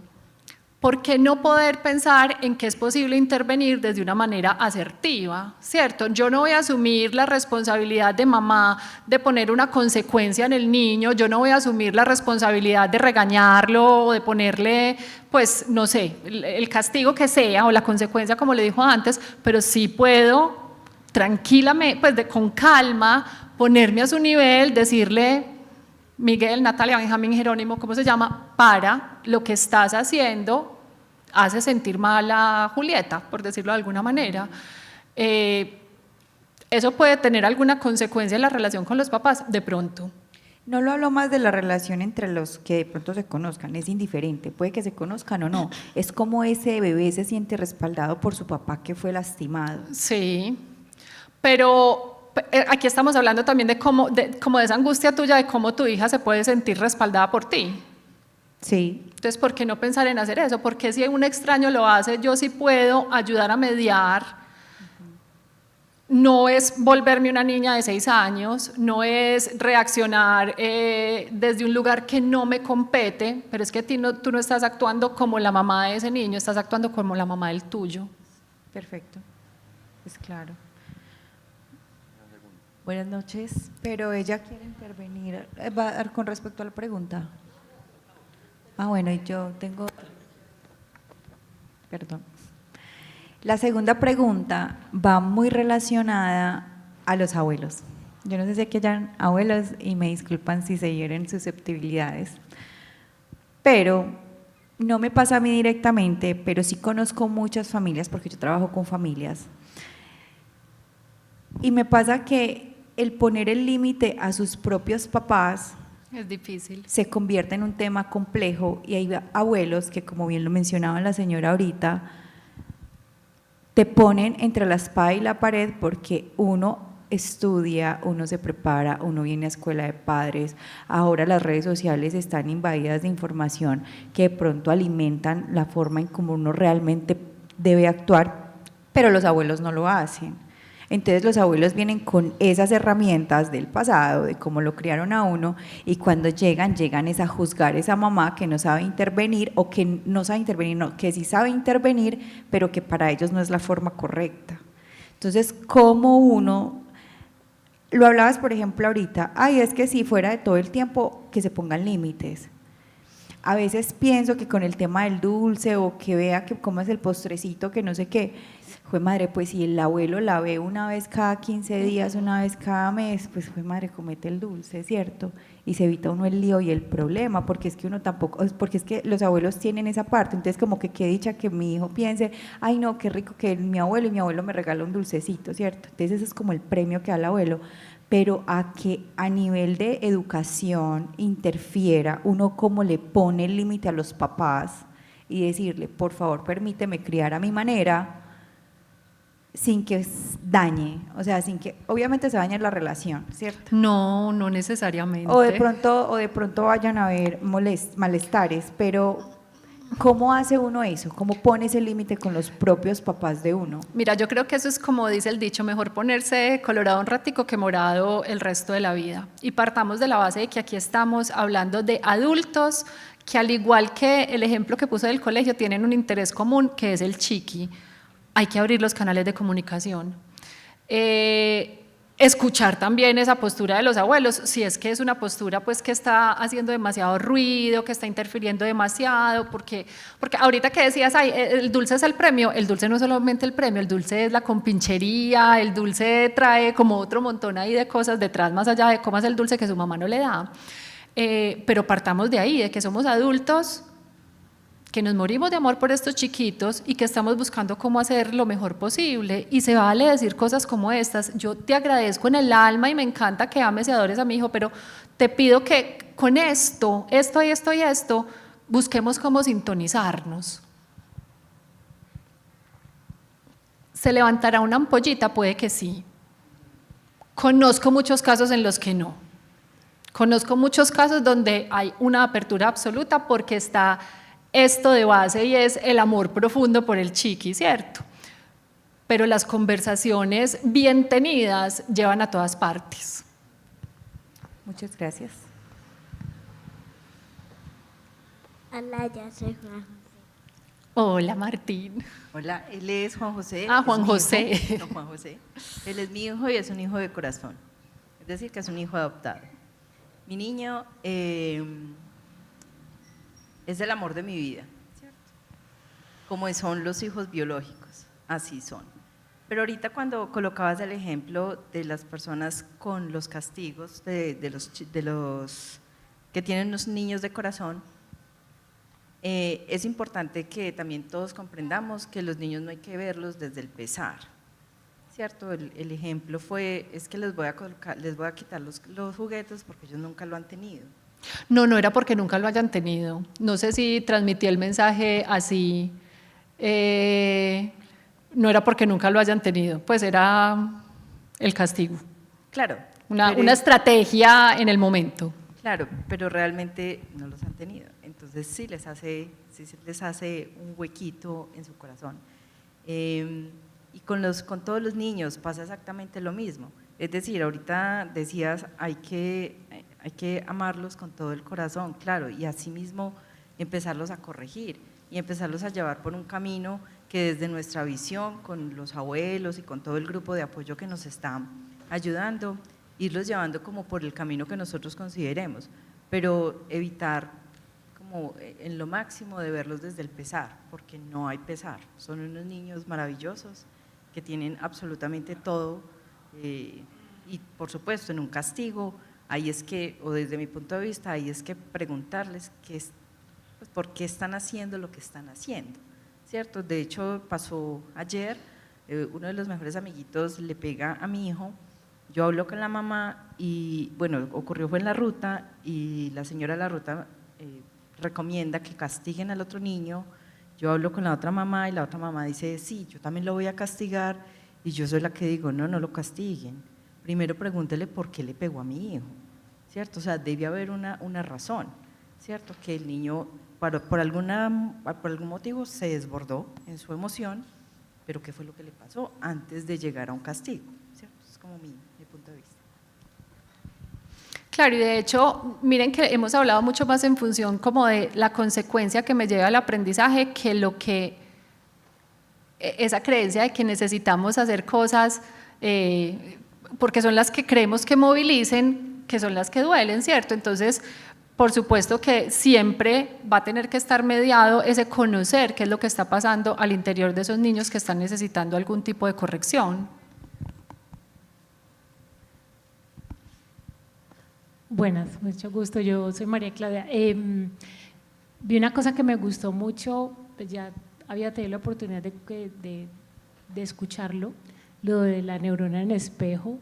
¿Por qué no poder pensar en que es posible intervenir desde una manera asertiva? ¿Cierto? Yo no voy a asumir la responsabilidad de mamá de poner una consecuencia en el niño, yo no voy a asumir la responsabilidad de regañarlo o de ponerle, pues, no sé, el castigo que sea o la consecuencia como le dijo antes, pero sí puedo tranquilamente, pues con calma, ponerme a su nivel, decirle, Miguel, Natalia, Benjamín, Jerónimo, ¿cómo se llama? Para lo que estás haciendo hace sentir mal a Julieta, por decirlo de alguna manera. ¿Eso puede tener alguna consecuencia en la relación con los papás? De pronto. No lo hablo más de la relación entre los que de pronto se conozcan, es indiferente, puede que se conozcan o no, es como ese bebé se siente respaldado por su papá que fue lastimado. Sí, pero aquí estamos hablando también de cómo de esa angustia tuya, de cómo tu hija se puede sentir respaldada por ti. Sí. Entonces, ¿por qué no pensar en hacer eso? Porque si un extraño lo hace, yo sí puedo ayudar a mediar. No es volverme una niña de 6 años, no es reaccionar desde un lugar que no me compete, pero es que tú no estás actuando como la mamá de ese niño, estás actuando como la mamá del tuyo. Perfecto, es claro. Buenas noches, pero ella quiere intervenir con respecto a la pregunta. Bueno, y yo tengo otra. Perdón. La segunda pregunta va muy relacionada a los abuelos. Yo no sé si aquí hayan abuelos y me disculpan si se hieren susceptibilidades, pero no me pasa a mí directamente, pero sí conozco muchas familias porque yo trabajo con familias. Y me pasa que el poner el límite a sus propios papás es difícil. Se convierte en un tema complejo y hay abuelos que, como bien lo mencionaba la señora ahorita, te ponen entre la espada y la pared porque uno estudia, uno se prepara, uno viene a escuela de padres, ahora las redes sociales están invadidas de información que de pronto alimentan la forma en cómo uno realmente debe actuar, pero los abuelos no lo hacen. Entonces los abuelos vienen con esas herramientas del pasado, de cómo lo criaron a uno, y cuando llegan es a juzgar a esa mamá que no sabe intervenir, o que no sabe intervenir, no, que sí sabe intervenir, pero que para ellos no es la forma correcta. Entonces, ¿cómo uno, lo hablabas por ejemplo ahorita, ay, es que si fuera de todo el tiempo, que se pongan límites. A veces pienso que con el tema del dulce, o que vea que cómo es el postrecito, que no sé qué, fue madre, pues si el abuelo la ve una vez cada 15 días, una vez cada mes, pues fue madre, comete el dulce, ¿cierto? Y se evita uno el lío y el problema, porque es que uno tampoco, porque es que los abuelos tienen esa parte, entonces como que qué dicha que mi hijo piense, ay no, qué rico que mi abuelo, y mi abuelo me regala un dulcecito, ¿cierto? Entonces ese es como el premio que da el abuelo, pero a que a nivel de educación interfiera uno, como le pone el límite a los papás y decirle, por favor, permíteme criar a mi manera, sin que dañe, o sea, sin que, obviamente se dañe la relación, ¿cierto? No, no necesariamente. O de pronto vayan a haber malestares, pero ¿cómo hace uno eso? ¿Cómo pone ese límite con los propios papás de uno? Mira, yo creo que eso es como dice el dicho, mejor ponerse colorado un ratico que morado el resto de la vida. Y partamos de la base de que aquí estamos hablando de adultos que, al igual que el ejemplo que puse del colegio, tienen un interés común, que es el chiqui. Hay que abrir los canales de comunicación. Escuchar también esa postura de los abuelos, si es que es una postura pues que está haciendo demasiado ruido, que está interfiriendo demasiado, porque ahorita que decías, ay, el dulce es el premio, el dulce no es solamente el premio, el dulce es la compinchería, el dulce trae como otro montón ahí de cosas detrás, más allá de cómo es el dulce que su mamá no le da. Pero partamos de ahí, de que somos adultos, que nos morimos de amor por estos chiquitos y que estamos buscando cómo hacer lo mejor posible, y se vale decir cosas como estas, yo te agradezco en el alma y me encanta que ames y adores a mi hijo, pero te pido que con esto, busquemos cómo sintonizarnos. ¿Se levantará una ampollita? Puede que sí. Conozco muchos casos en los que no. Conozco muchos casos donde hay una apertura absoluta porque está esto de base y es el amor profundo por el chiqui, ¿cierto? Pero las conversaciones bien tenidas llevan a todas partes. Muchas gracias. Hola, yo soy Juan José. Hola, Martín. Hola, él es Juan José. Ah, Juan José. No, Juan José. Él es mi hijo y es un hijo de corazón. Es decir, que es un hijo adoptado. Mi niño es el amor de mi vida, ¿cierto? Como son los hijos biológicos, así son. Pero ahorita cuando colocabas el ejemplo de las personas con los castigos, de los que tienen los niños de corazón, es importante que también todos comprendamos que los niños no hay que verlos desde el pesar, ¿cierto? El ejemplo es que les voy a quitar los juguetes porque ellos nunca lo han tenido. No era porque nunca lo hayan tenido. No sé si transmití el mensaje así. No era porque nunca lo hayan tenido, pues era el castigo. Claro. Una estrategia en el momento. Claro, pero realmente no los han tenido. Entonces sí les hace un huequito en su corazón. Y con todos los niños pasa exactamente lo mismo. Es decir, ahorita decías, hay que amarlos con todo el corazón, claro, y asimismo empezarlos a corregir y empezarlos a llevar por un camino que desde nuestra visión, con los abuelos y con todo el grupo de apoyo que nos está ayudando, irlos llevando como por el camino que nosotros consideremos, pero evitar como en lo máximo de verlos desde el pesar, porque no hay pesar, son unos niños maravillosos que tienen absolutamente todo, y por supuesto en un castigo, ahí es que, o desde mi punto de vista, ahí es que preguntarles pues, por qué están haciendo lo que están haciendo, ¿cierto? De hecho, pasó ayer, uno de los mejores amiguitos le pega a mi hijo, yo hablo con la mamá y, bueno, fue en la ruta y la señora de la ruta recomienda que castiguen al otro niño, yo hablo con la otra mamá y la otra mamá dice, sí, yo también lo voy a castigar, y yo soy la que digo, no lo castiguen. primero pregúntele por qué le pegó a mi hijo, ¿cierto? O sea, debe haber una razón, ¿cierto? Que el niño por algún motivo se desbordó en su emoción, pero ¿qué fue lo que le pasó antes de llegar a un castigo? ¿Cierto? Es como mi punto de vista. Claro, y de hecho, miren que hemos hablado mucho más en función como de la consecuencia que me lleva al aprendizaje que esa creencia de que necesitamos hacer cosas porque son las que creemos que movilicen, que son las que duelen, ¿cierto? Entonces, por supuesto que siempre va a tener que estar mediado ese conocer qué es lo que está pasando al interior de esos niños que están necesitando algún tipo de corrección. Buenas, mucho gusto, yo soy María Claudia. Vi una cosa que me gustó mucho, pues ya había tenido la oportunidad de escucharlo, lo de la neurona en espejo,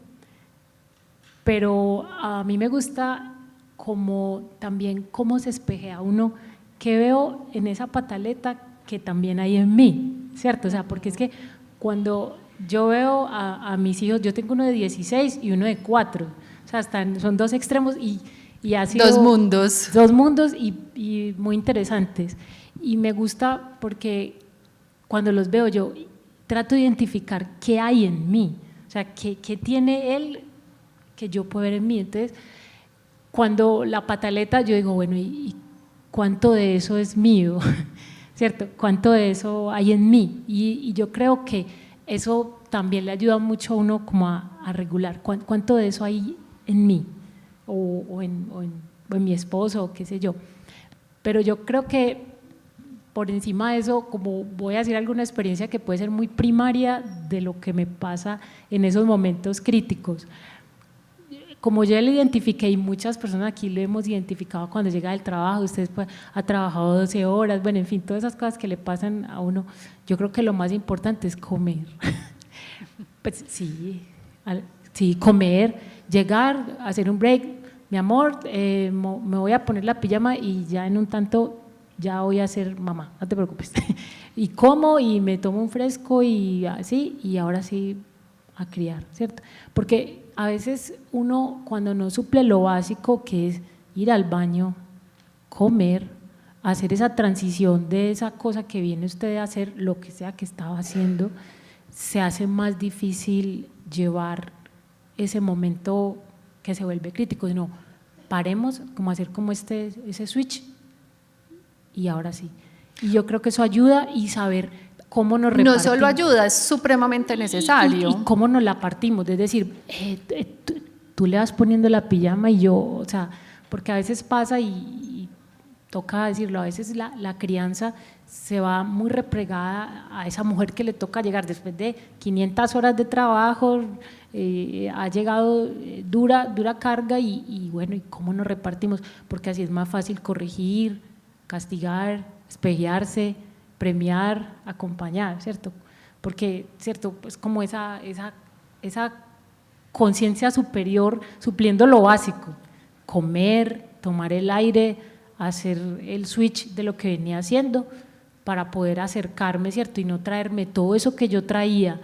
pero a mí me gusta como también cómo se espejea uno, qué veo en esa pataleta que también hay en mí, ¿cierto? O sea, porque es que cuando yo veo a mis hijos, yo tengo uno de 16 y uno de 4, o sea, son dos extremos y ha sido… Dos mundos. Dos mundos y muy interesantes. Y me gusta porque cuando los veo yo trato de identificar qué hay en mí, o sea, qué tiene él que yo puedo ver en mí. Entonces, cuando la pataleta, yo digo, bueno, ¿y cuánto de eso es mío? ¿Cierto? ¿Cuánto de eso hay en mí? Y yo creo que eso también le ayuda mucho a uno como a regular cuánto de eso hay en mí o en mi esposo o qué sé yo. Pero yo creo que por encima de eso, como voy a decir alguna experiencia que puede ser muy primaria de lo que me pasa en esos momentos críticos. Como yo lo identifiqué y muchas personas aquí lo hemos identificado cuando llega del trabajo, usted pues, ha trabajado 12 horas, bueno, en fin, todas esas cosas que le pasan a uno, yo creo que lo más importante es comer. Pues sí, comer, llegar, hacer un break, mi amor, me voy a poner la pijama y ya en un tanto ya voy a ser mamá, no te preocupes. Y como y me tomo un fresco y así, y ahora sí a criar, ¿cierto? Porque a veces uno cuando no suple lo básico que es ir al baño, comer, hacer esa transición de esa cosa que viene usted a hacer, lo que sea que estaba haciendo, se hace más difícil llevar ese momento que se vuelve crítico. No, paremos, como hacer como ese switch y ahora sí. Y yo creo que eso ayuda y saber cómo nos repartimos. No solo ayuda, es supremamente necesario. Y cómo nos la partimos, es decir, tú le vas poniendo la pijama y yo, o sea, porque a veces pasa y toca decirlo, a veces la crianza se va muy replegada a esa mujer que le toca llegar después de 500 horas de trabajo, ha llegado dura carga y bueno, ¿y cómo nos repartimos? Porque así es más fácil corregir, castigar, espejearse, premiar, acompañar, ¿cierto? Porque, ¿cierto? Pues como esa conciencia superior supliendo lo básico, comer, tomar el aire, hacer el switch de lo que venía haciendo para poder acercarme, ¿cierto? Y no traerme todo eso que yo traía,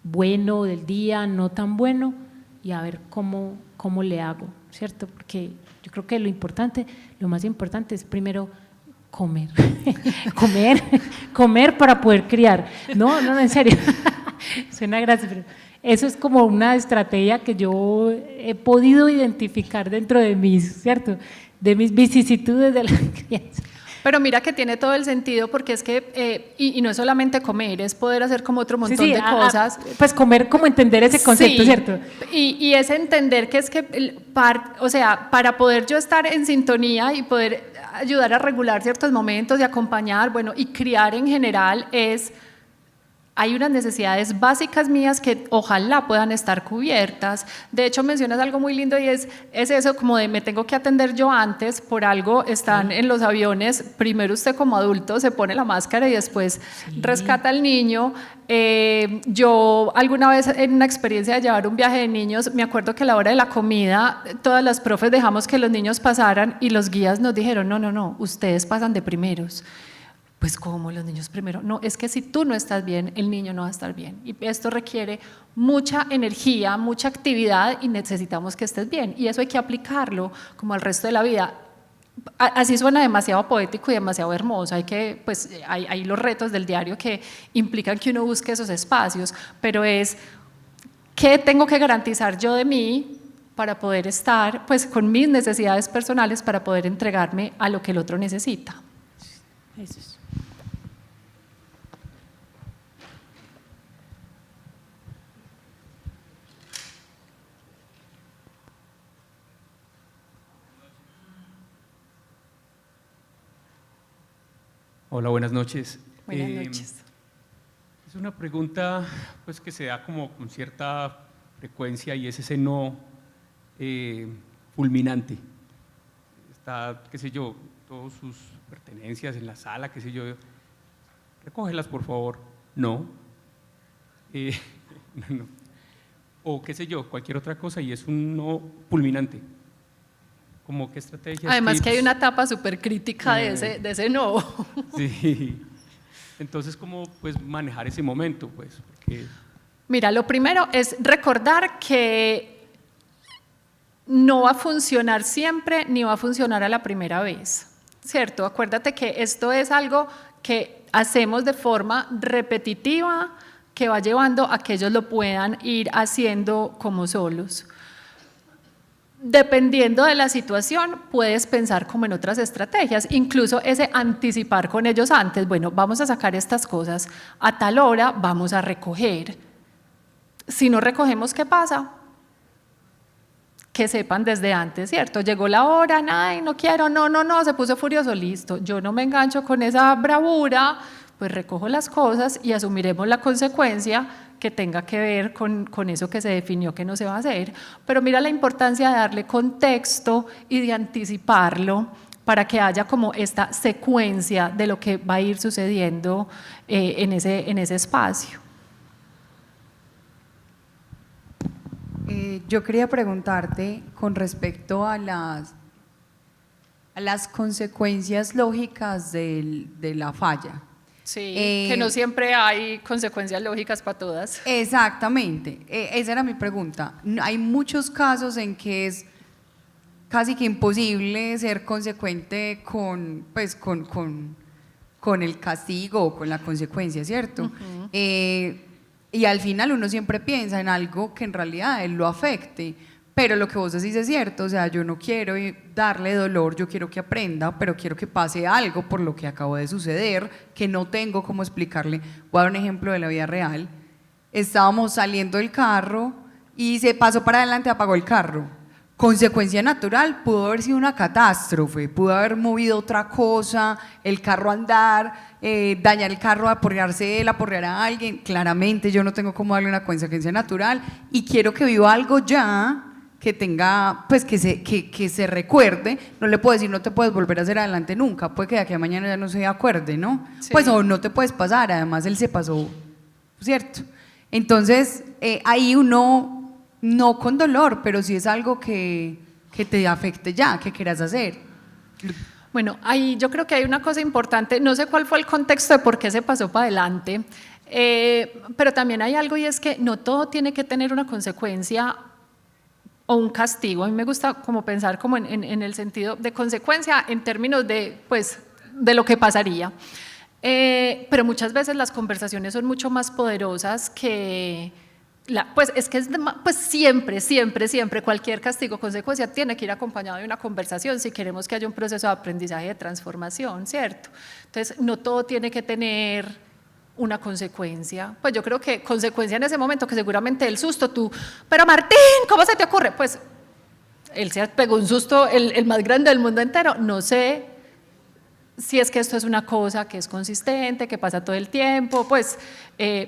bueno del día, no tan bueno, y a ver cómo le hago, ¿cierto? Porque yo creo que lo más importante es primero comer, comer para poder criar. No, en serio, suena gracioso, pero eso es como una estrategia que yo he podido identificar dentro de mis, ¿cierto? De mis vicisitudes de la crianza. Pero mira que tiene todo el sentido porque es que, y no es solamente comer, es poder hacer como otro montón de cosas. Pues comer como entender ese concepto, sí, ¿cierto? Y es entender que es que, o sea, para poder yo estar en sintonía y poder ayudar a regular ciertos momentos y acompañar, bueno, y criar en general hay unas necesidades básicas mías que ojalá puedan estar cubiertas. De hecho, mencionas algo muy lindo y es eso como de me tengo que atender yo antes, por algo están en los aviones, primero usted como adulto se pone la máscara y después rescata al niño. Yo alguna vez en una experiencia de llevar un viaje de niños, me acuerdo que a la hora de la comida, todas las profes dejamos que los niños pasaran y los guías nos dijeron, no, ustedes pasan de primeros. Pues ¿cómo? Los niños primero. No, es que si tú no estás bien, el niño no va a estar bien. Y esto requiere mucha energía, mucha actividad y necesitamos que estés bien. Y eso hay que aplicarlo como al resto de la vida. Así suena demasiado poético y demasiado hermoso. Hay los retos del diario que implican que uno busque esos espacios, pero es ¿qué tengo que garantizar yo de mí para poder estar pues con mis necesidades personales para poder entregarme a lo que el otro necesita? Eso es. Hola, buenas noches. Buenas noches. Es una pregunta pues, que se da como con cierta frecuencia y es ese no fulminante. Está, qué sé yo, todas sus pertenencias en la sala, qué sé yo, recógelas por favor. No. No. O qué sé yo, cualquier otra cosa y es un no fulminante. Como qué estrategias. Además tips? que hay una etapa súper crítica de ese no. Sí. Entonces, ¿cómo pues, manejar ese momento? Pues, porque... Mira, lo primero es recordar que no va a funcionar siempre ni va a funcionar a la primera vez, ¿cierto? Acuérdate que esto es algo que hacemos de forma repetitiva que va llevando a que ellos lo puedan ir haciendo como solos. Dependiendo de la situación, puedes pensar como en otras estrategias, incluso ese anticipar con ellos antes, bueno, vamos a sacar estas cosas, a tal hora vamos a recoger. Si no recogemos, ¿qué pasa? Que sepan desde antes, ¿cierto? Llegó la hora, ay, no quiero, no, se puso furioso, listo, yo no me engancho con esa bravura, pues recojo las cosas y asumiremos la consecuencia que tenga que ver con eso que se definió que no se va a hacer, pero mira la importancia de darle contexto y de anticiparlo para que haya como esta secuencia de lo que va a ir sucediendo en ese espacio. Yo quería preguntarte con respecto a las consecuencias lógicas de la falla. Sí, que no siempre hay consecuencias lógicas para todas. Exactamente, esa era mi pregunta. Hay muchos casos en que es casi que imposible ser consecuente con el castigo o con la consecuencia, ¿cierto? Uh-huh. Y al final uno siempre piensa en algo que en realidad él lo afecte. Pero lo que vos decís es cierto, o sea, yo no quiero darle dolor, yo quiero que aprenda, pero quiero que pase algo por lo que acabó de suceder, que no tengo cómo explicarle. Voy a dar un ejemplo de la vida real. Estábamos saliendo del carro y se pasó para adelante, apagó el carro. Consecuencia natural, pudo haber sido una catástrofe, pudo haber movido otra cosa, el carro andar, dañar el carro, aporrearse él, aporrear a alguien. Claramente yo no tengo cómo darle una consecuencia natural y quiero que viva algo ya, que tenga, pues que se recuerde. No le puedo decir no te puedes volver a hacer adelante nunca, puede que de aquí a mañana ya no se acuerde, ¿no? Sí. Pues o no te puedes pasar, además él se pasó, ¿cierto? Entonces ahí uno, no con dolor, pero sí es algo que te afecte ya, que quieras hacer. Bueno, ahí yo creo que hay una cosa importante, no sé cuál fue el contexto de por qué se pasó para adelante, pero también hay algo y es que no todo tiene que tener una consecuencia o un castigo. A mí me gusta como pensar como en el sentido de consecuencia en términos de, pues, de lo que pasaría. Pero muchas veces las conversaciones son mucho más poderosas que… pues es que pues siempre cualquier castigo o consecuencia tiene que ir acompañado de una conversación si queremos que haya un proceso de aprendizaje y de transformación, ¿cierto? Entonces no todo tiene que tener una consecuencia. Pues yo creo que consecuencia en ese momento, que seguramente el susto, tú, pero Martín, ¿cómo se te ocurre? Pues él se pegó un susto, el más grande del mundo entero. No sé si es que esto es una cosa que es consistente, que pasa todo el tiempo, pues,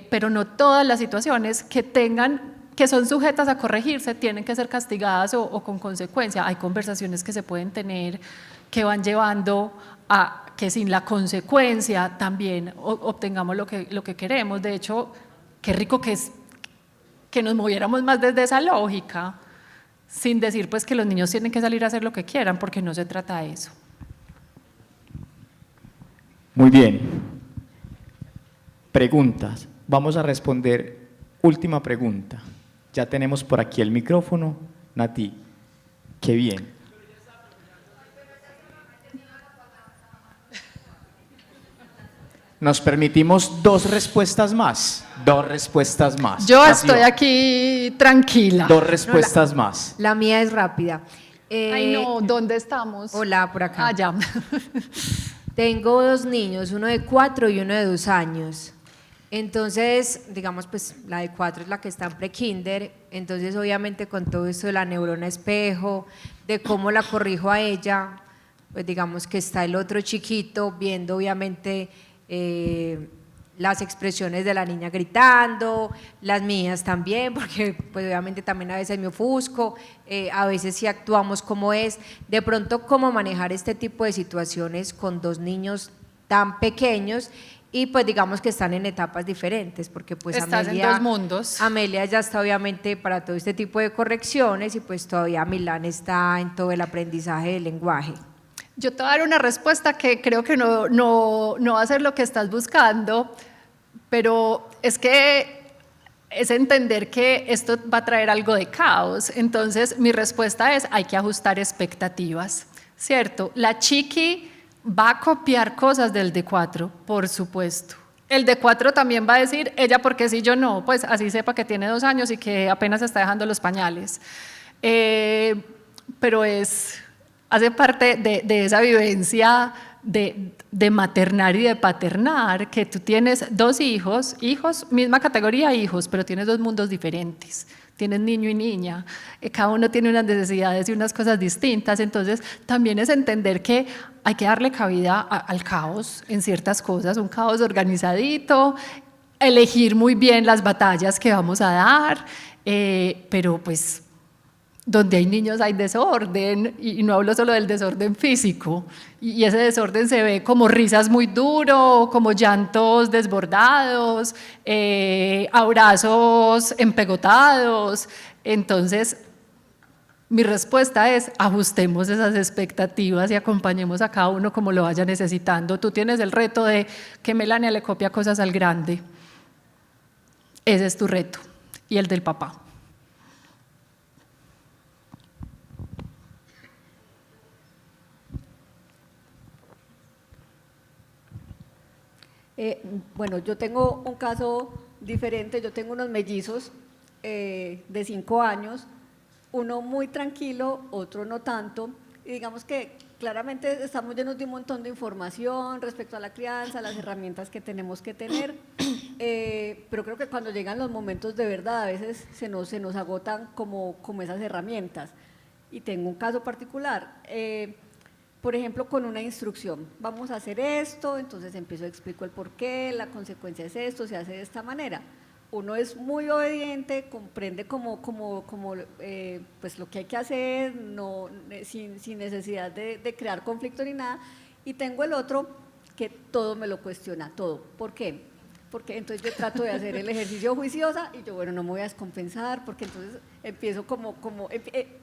pero no todas las situaciones que son sujetas a corregirse tienen que ser castigadas o con consecuencia. Hay conversaciones que se pueden tener que van llevando a que sin la consecuencia también obtengamos lo que queremos. De hecho, qué rico que es que nos moviéramos más desde esa lógica, sin decir pues que los niños tienen que salir a hacer lo que quieran, porque no se trata de eso. Muy bien. Preguntas. Vamos a responder. Última pregunta. Ya tenemos por aquí el micrófono. Nati, qué bien. Nos permitimos 2 respuestas más. 2 respuestas más. Yo Nati, estoy aquí tranquila. 2 respuestas más. La mía es rápida. Ay, no, ¿dónde estamos? Hola, por acá. Ah, ya. Tengo 2 niños, uno de 4 y uno de 2 años. Entonces, digamos, pues la de 4 es la que está en pre-kinder. Entonces, obviamente, con todo esto de la neurona espejo, de cómo la corrijo a ella, pues digamos que está el otro chiquito viendo, obviamente, las expresiones de la niña gritando, las mías también, porque pues obviamente también a veces me ofusco, a veces sí actuamos como es, de pronto cómo manejar este tipo de situaciones con 2 niños tan pequeños y pues digamos que están en etapas diferentes, porque pues Estás en 2 mundos. Amelia ya está obviamente para todo este tipo de correcciones y pues todavía Milán está en todo el aprendizaje del lenguaje. Yo te voy a dar una respuesta que creo que no va a ser lo que estás buscando, pero es que es entender que esto va a traer algo de caos. Entonces, mi respuesta es, hay que ajustar expectativas, ¿cierto? La chiqui va a copiar cosas del de 4, por supuesto. El de 4 también va a decir, ella porque sí, yo no, pues así sepa que tiene 2 años y que apenas está dejando los pañales. Pero hace parte de esa vivencia de maternar y de paternar, que tú tienes 2 hijos, misma categoría hijos, pero tienes 2 mundos diferentes, tienes niño y niña, cada uno tiene unas necesidades y unas cosas distintas, entonces también es entender que hay que darle cabida al caos en ciertas cosas, un caos organizadito, elegir muy bien las batallas que vamos a dar, pero pues donde hay niños hay desorden, y no hablo solo del desorden físico, y ese desorden se ve como risas muy duro, como llantos desbordados, abrazos empegotados. Entonces, mi respuesta es, ajustemos esas expectativas y acompañemos a cada uno como lo vaya necesitando. Tú tienes el reto de que Melania le copia cosas al grande, ese es tu reto, y el del papá. Bueno, yo tengo un caso diferente, yo tengo unos mellizos de 5 años, uno muy tranquilo, otro no tanto, y digamos que claramente estamos llenos de un montón de información respecto a la crianza, las herramientas que tenemos que tener, pero creo que cuando llegan los momentos de verdad a veces se nos agotan como esas herramientas. Y tengo un caso particular, por ejemplo, con una instrucción, vamos a hacer esto, entonces empiezo a explicar el porqué, la consecuencia es esto, se hace de esta manera. Uno es muy obediente, comprende pues lo que hay que hacer, sin necesidad de crear conflicto ni nada, y tengo el otro que todo me lo cuestiona, todo. ¿Por qué? Porque entonces yo trato de hacer el ejercicio juiciosa y yo, bueno, no me voy a descompensar, porque entonces empiezo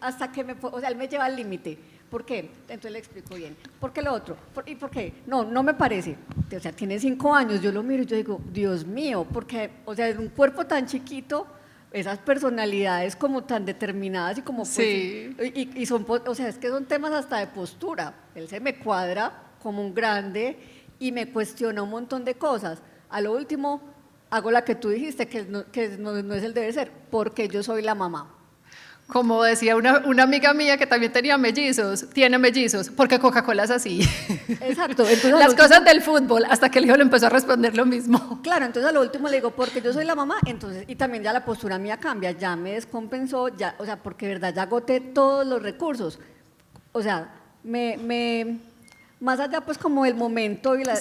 hasta que él me lleva al límite. ¿Por qué? Entonces le explico bien. ¿Por qué lo otro? ¿Y por qué? No me parece. O sea, tiene 5 años, yo lo miro y yo digo, Dios mío, porque, o sea, es un cuerpo tan chiquito, esas personalidades como tan determinadas y como pues, sí. y son, o sea, es que son temas hasta de postura. Él se me cuadra como un grande y me cuestiona un montón de cosas. A lo último, hago la que tú dijiste, que no es el debe ser, porque yo soy la mamá. Como decía una amiga mía que también tiene mellizos, porque Coca-Cola es así. Exacto. Entonces, las cosas del fútbol, hasta que el hijo le empezó a responder lo mismo. Claro, entonces a lo último le digo, porque yo soy la mamá, entonces, y también ya la postura mía cambia, ya me descompensó, ya, o sea, porque de verdad ya agoté todos los recursos. O sea, más allá pues como el momento y la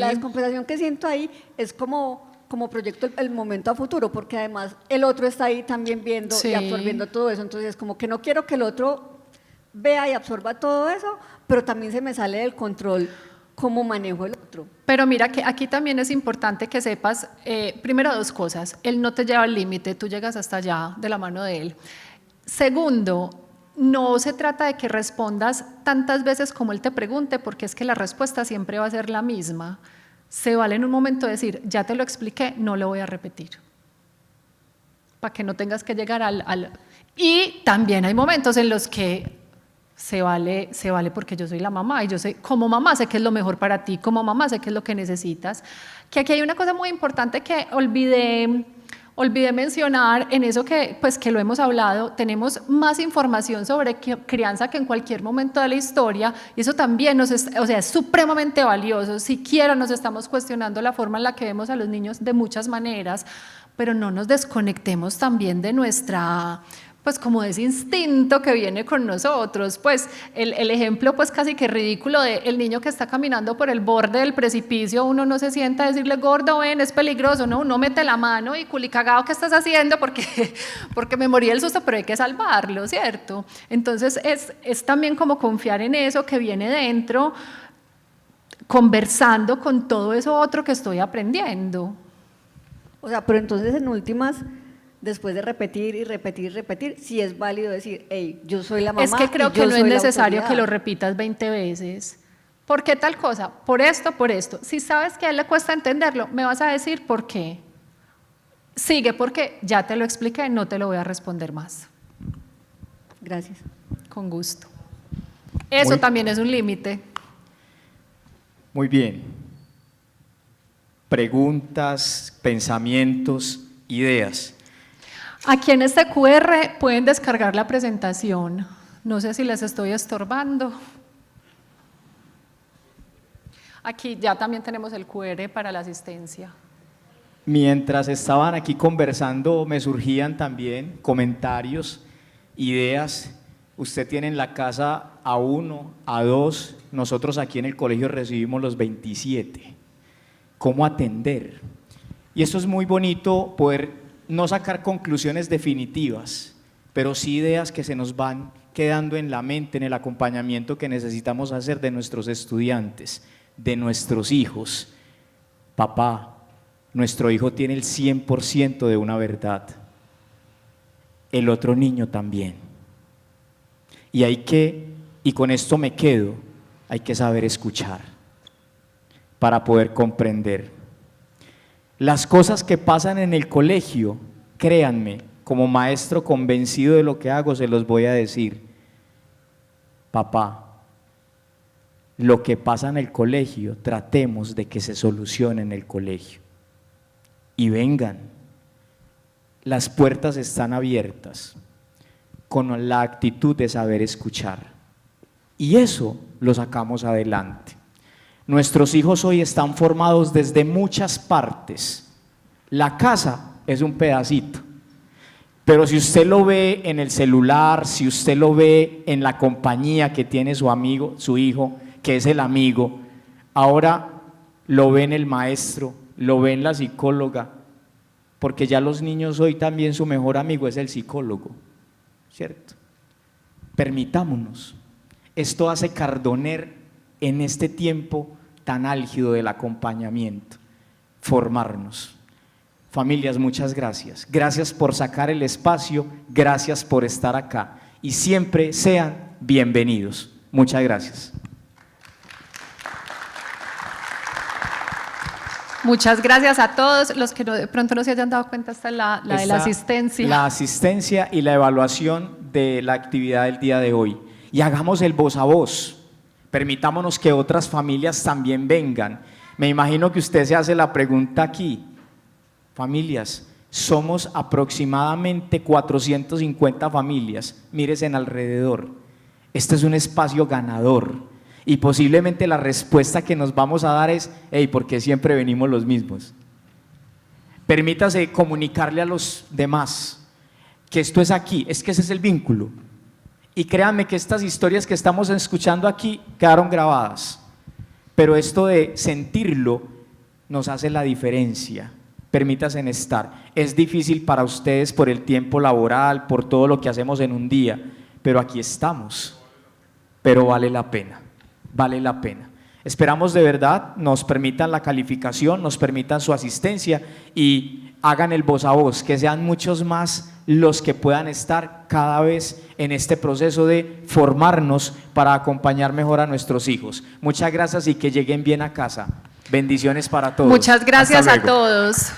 descompensación que siento ahí, es como proyecto el momento a futuro, porque además el otro está ahí también viendo y absorbiendo todo eso, entonces como que no quiero que el otro vea y absorba todo eso, pero también se me sale del control cómo manejo el otro. Pero mira que aquí también es importante que sepas, primero 2 cosas, él no te lleva al límite, tú llegas hasta allá de la mano de él. Segundo, no se trata de que respondas tantas veces como él te pregunte, porque es que la respuesta siempre va a ser la misma. se vale en un momento decir, ya te lo expliqué, no lo voy a repetir. Para que no tengas que llegar al... Y también hay momentos en los que se vale porque yo soy la mamá y yo sé, como mamá sé que es lo mejor para ti, como mamá sé que es lo que necesitas. Que aquí hay una cosa muy importante que olvidé mencionar en eso que lo hemos hablado. Tenemos más información sobre crianza que en cualquier momento de la historia y eso también es supremamente valioso. Siquiera nos estamos cuestionando la forma en la que vemos a los niños de muchas maneras, pero no nos desconectemos también de nuestra... como de ese instinto que viene con nosotros, el ejemplo casi que ridículo de el niño que está caminando por el borde del precipicio, uno no se sienta a decirle, gordo, ven, es peligroso, no, uno mete la mano y culicagado, ¿qué estás haciendo? Porque me morí del susto, pero hay que salvarlo, ¿cierto? Entonces es también como confiar en eso que viene dentro, conversando con todo eso otro que estoy aprendiendo. O sea, pero entonces en últimas... Después de repetir y repetir y repetir, sí es válido decir, hey, yo soy la mamá. Es que creo que no es necesario que lo repitas 20 veces. ¿Por qué tal cosa? Por esto, por esto. Si sabes que a él le cuesta entenderlo, me vas a decir por qué. Sigue porque ya te lo expliqué, no te lo voy a responder más. Gracias. Con gusto. Eso también es un límite. Muy bien. Preguntas, pensamientos, ideas. Aquí en este QR pueden descargar la presentación. No sé si les estoy estorbando. Aquí ya también tenemos el QR para la asistencia. Mientras estaban aquí conversando, me surgían también comentarios, ideas. Usted tiene en la casa a 1, a 2, nosotros aquí en el colegio recibimos los 27. ¿Cómo atender? Y eso es muy bonito, poder no sacar conclusiones definitivas, pero sí ideas que se nos van quedando en la mente, en el acompañamiento que necesitamos hacer de nuestros estudiantes, de nuestros hijos. Papá, nuestro hijo tiene el 100% de una verdad, el otro niño también. Y con esto me quedo, hay que saber escuchar para poder comprender. Las cosas que pasan en el colegio, créanme, como maestro convencido de lo que hago, se los voy a decir. Papá, lo que pasa en el colegio, tratemos de que se solucione en el colegio. Y vengan, las puertas están abiertas, con la actitud de saber escuchar. Y eso lo sacamos adelante. Nuestros hijos hoy están formados desde muchas partes. La casa es un pedacito, pero si usted lo ve en el celular, si usted lo ve en la compañía que tiene su amigo, su hijo, que es el amigo, ahora lo ve en el maestro, lo ve en la psicóloga, porque ya los niños hoy también su mejor amigo es el psicólogo, ¿cierto? Permitámonos. Esto hace Cardoner en este tiempo tan álgido del acompañamiento, formarnos. Familias, muchas gracias. Gracias por sacar el espacio, gracias por estar acá y siempre sean bienvenidos. Muchas gracias. Muchas gracias a todos los que de pronto no se hayan dado cuenta, está la de la asistencia. La asistencia y la evaluación de la actividad del día de hoy. Y hagamos el voz a voz. Permitámonos que otras familias también vengan. Me imagino que usted se hace la pregunta aquí. Familias, somos aproximadamente 450 familias. Mírese en alrededor. Este es un espacio ganador. Y posiblemente la respuesta que nos vamos a dar es, hey, ¿por qué siempre venimos los mismos? Permítase comunicarle a los demás que esto es aquí, es que ese es el vínculo. Y créanme que estas historias que estamos escuchando aquí quedaron grabadas, pero esto de sentirlo nos hace la diferencia. Permítanse estar. Es difícil para ustedes por el tiempo laboral, por todo lo que hacemos en un día, pero aquí estamos. Pero vale la pena, vale la pena. Esperamos de verdad nos permitan la calificación, nos permitan su asistencia y hagan el voz a voz, que sean muchos más los que puedan estar cada vez en este proceso de formarnos para acompañar mejor a nuestros hijos. Muchas gracias y que lleguen bien a casa. Bendiciones para todos. Muchas gracias Hasta a luego. todos.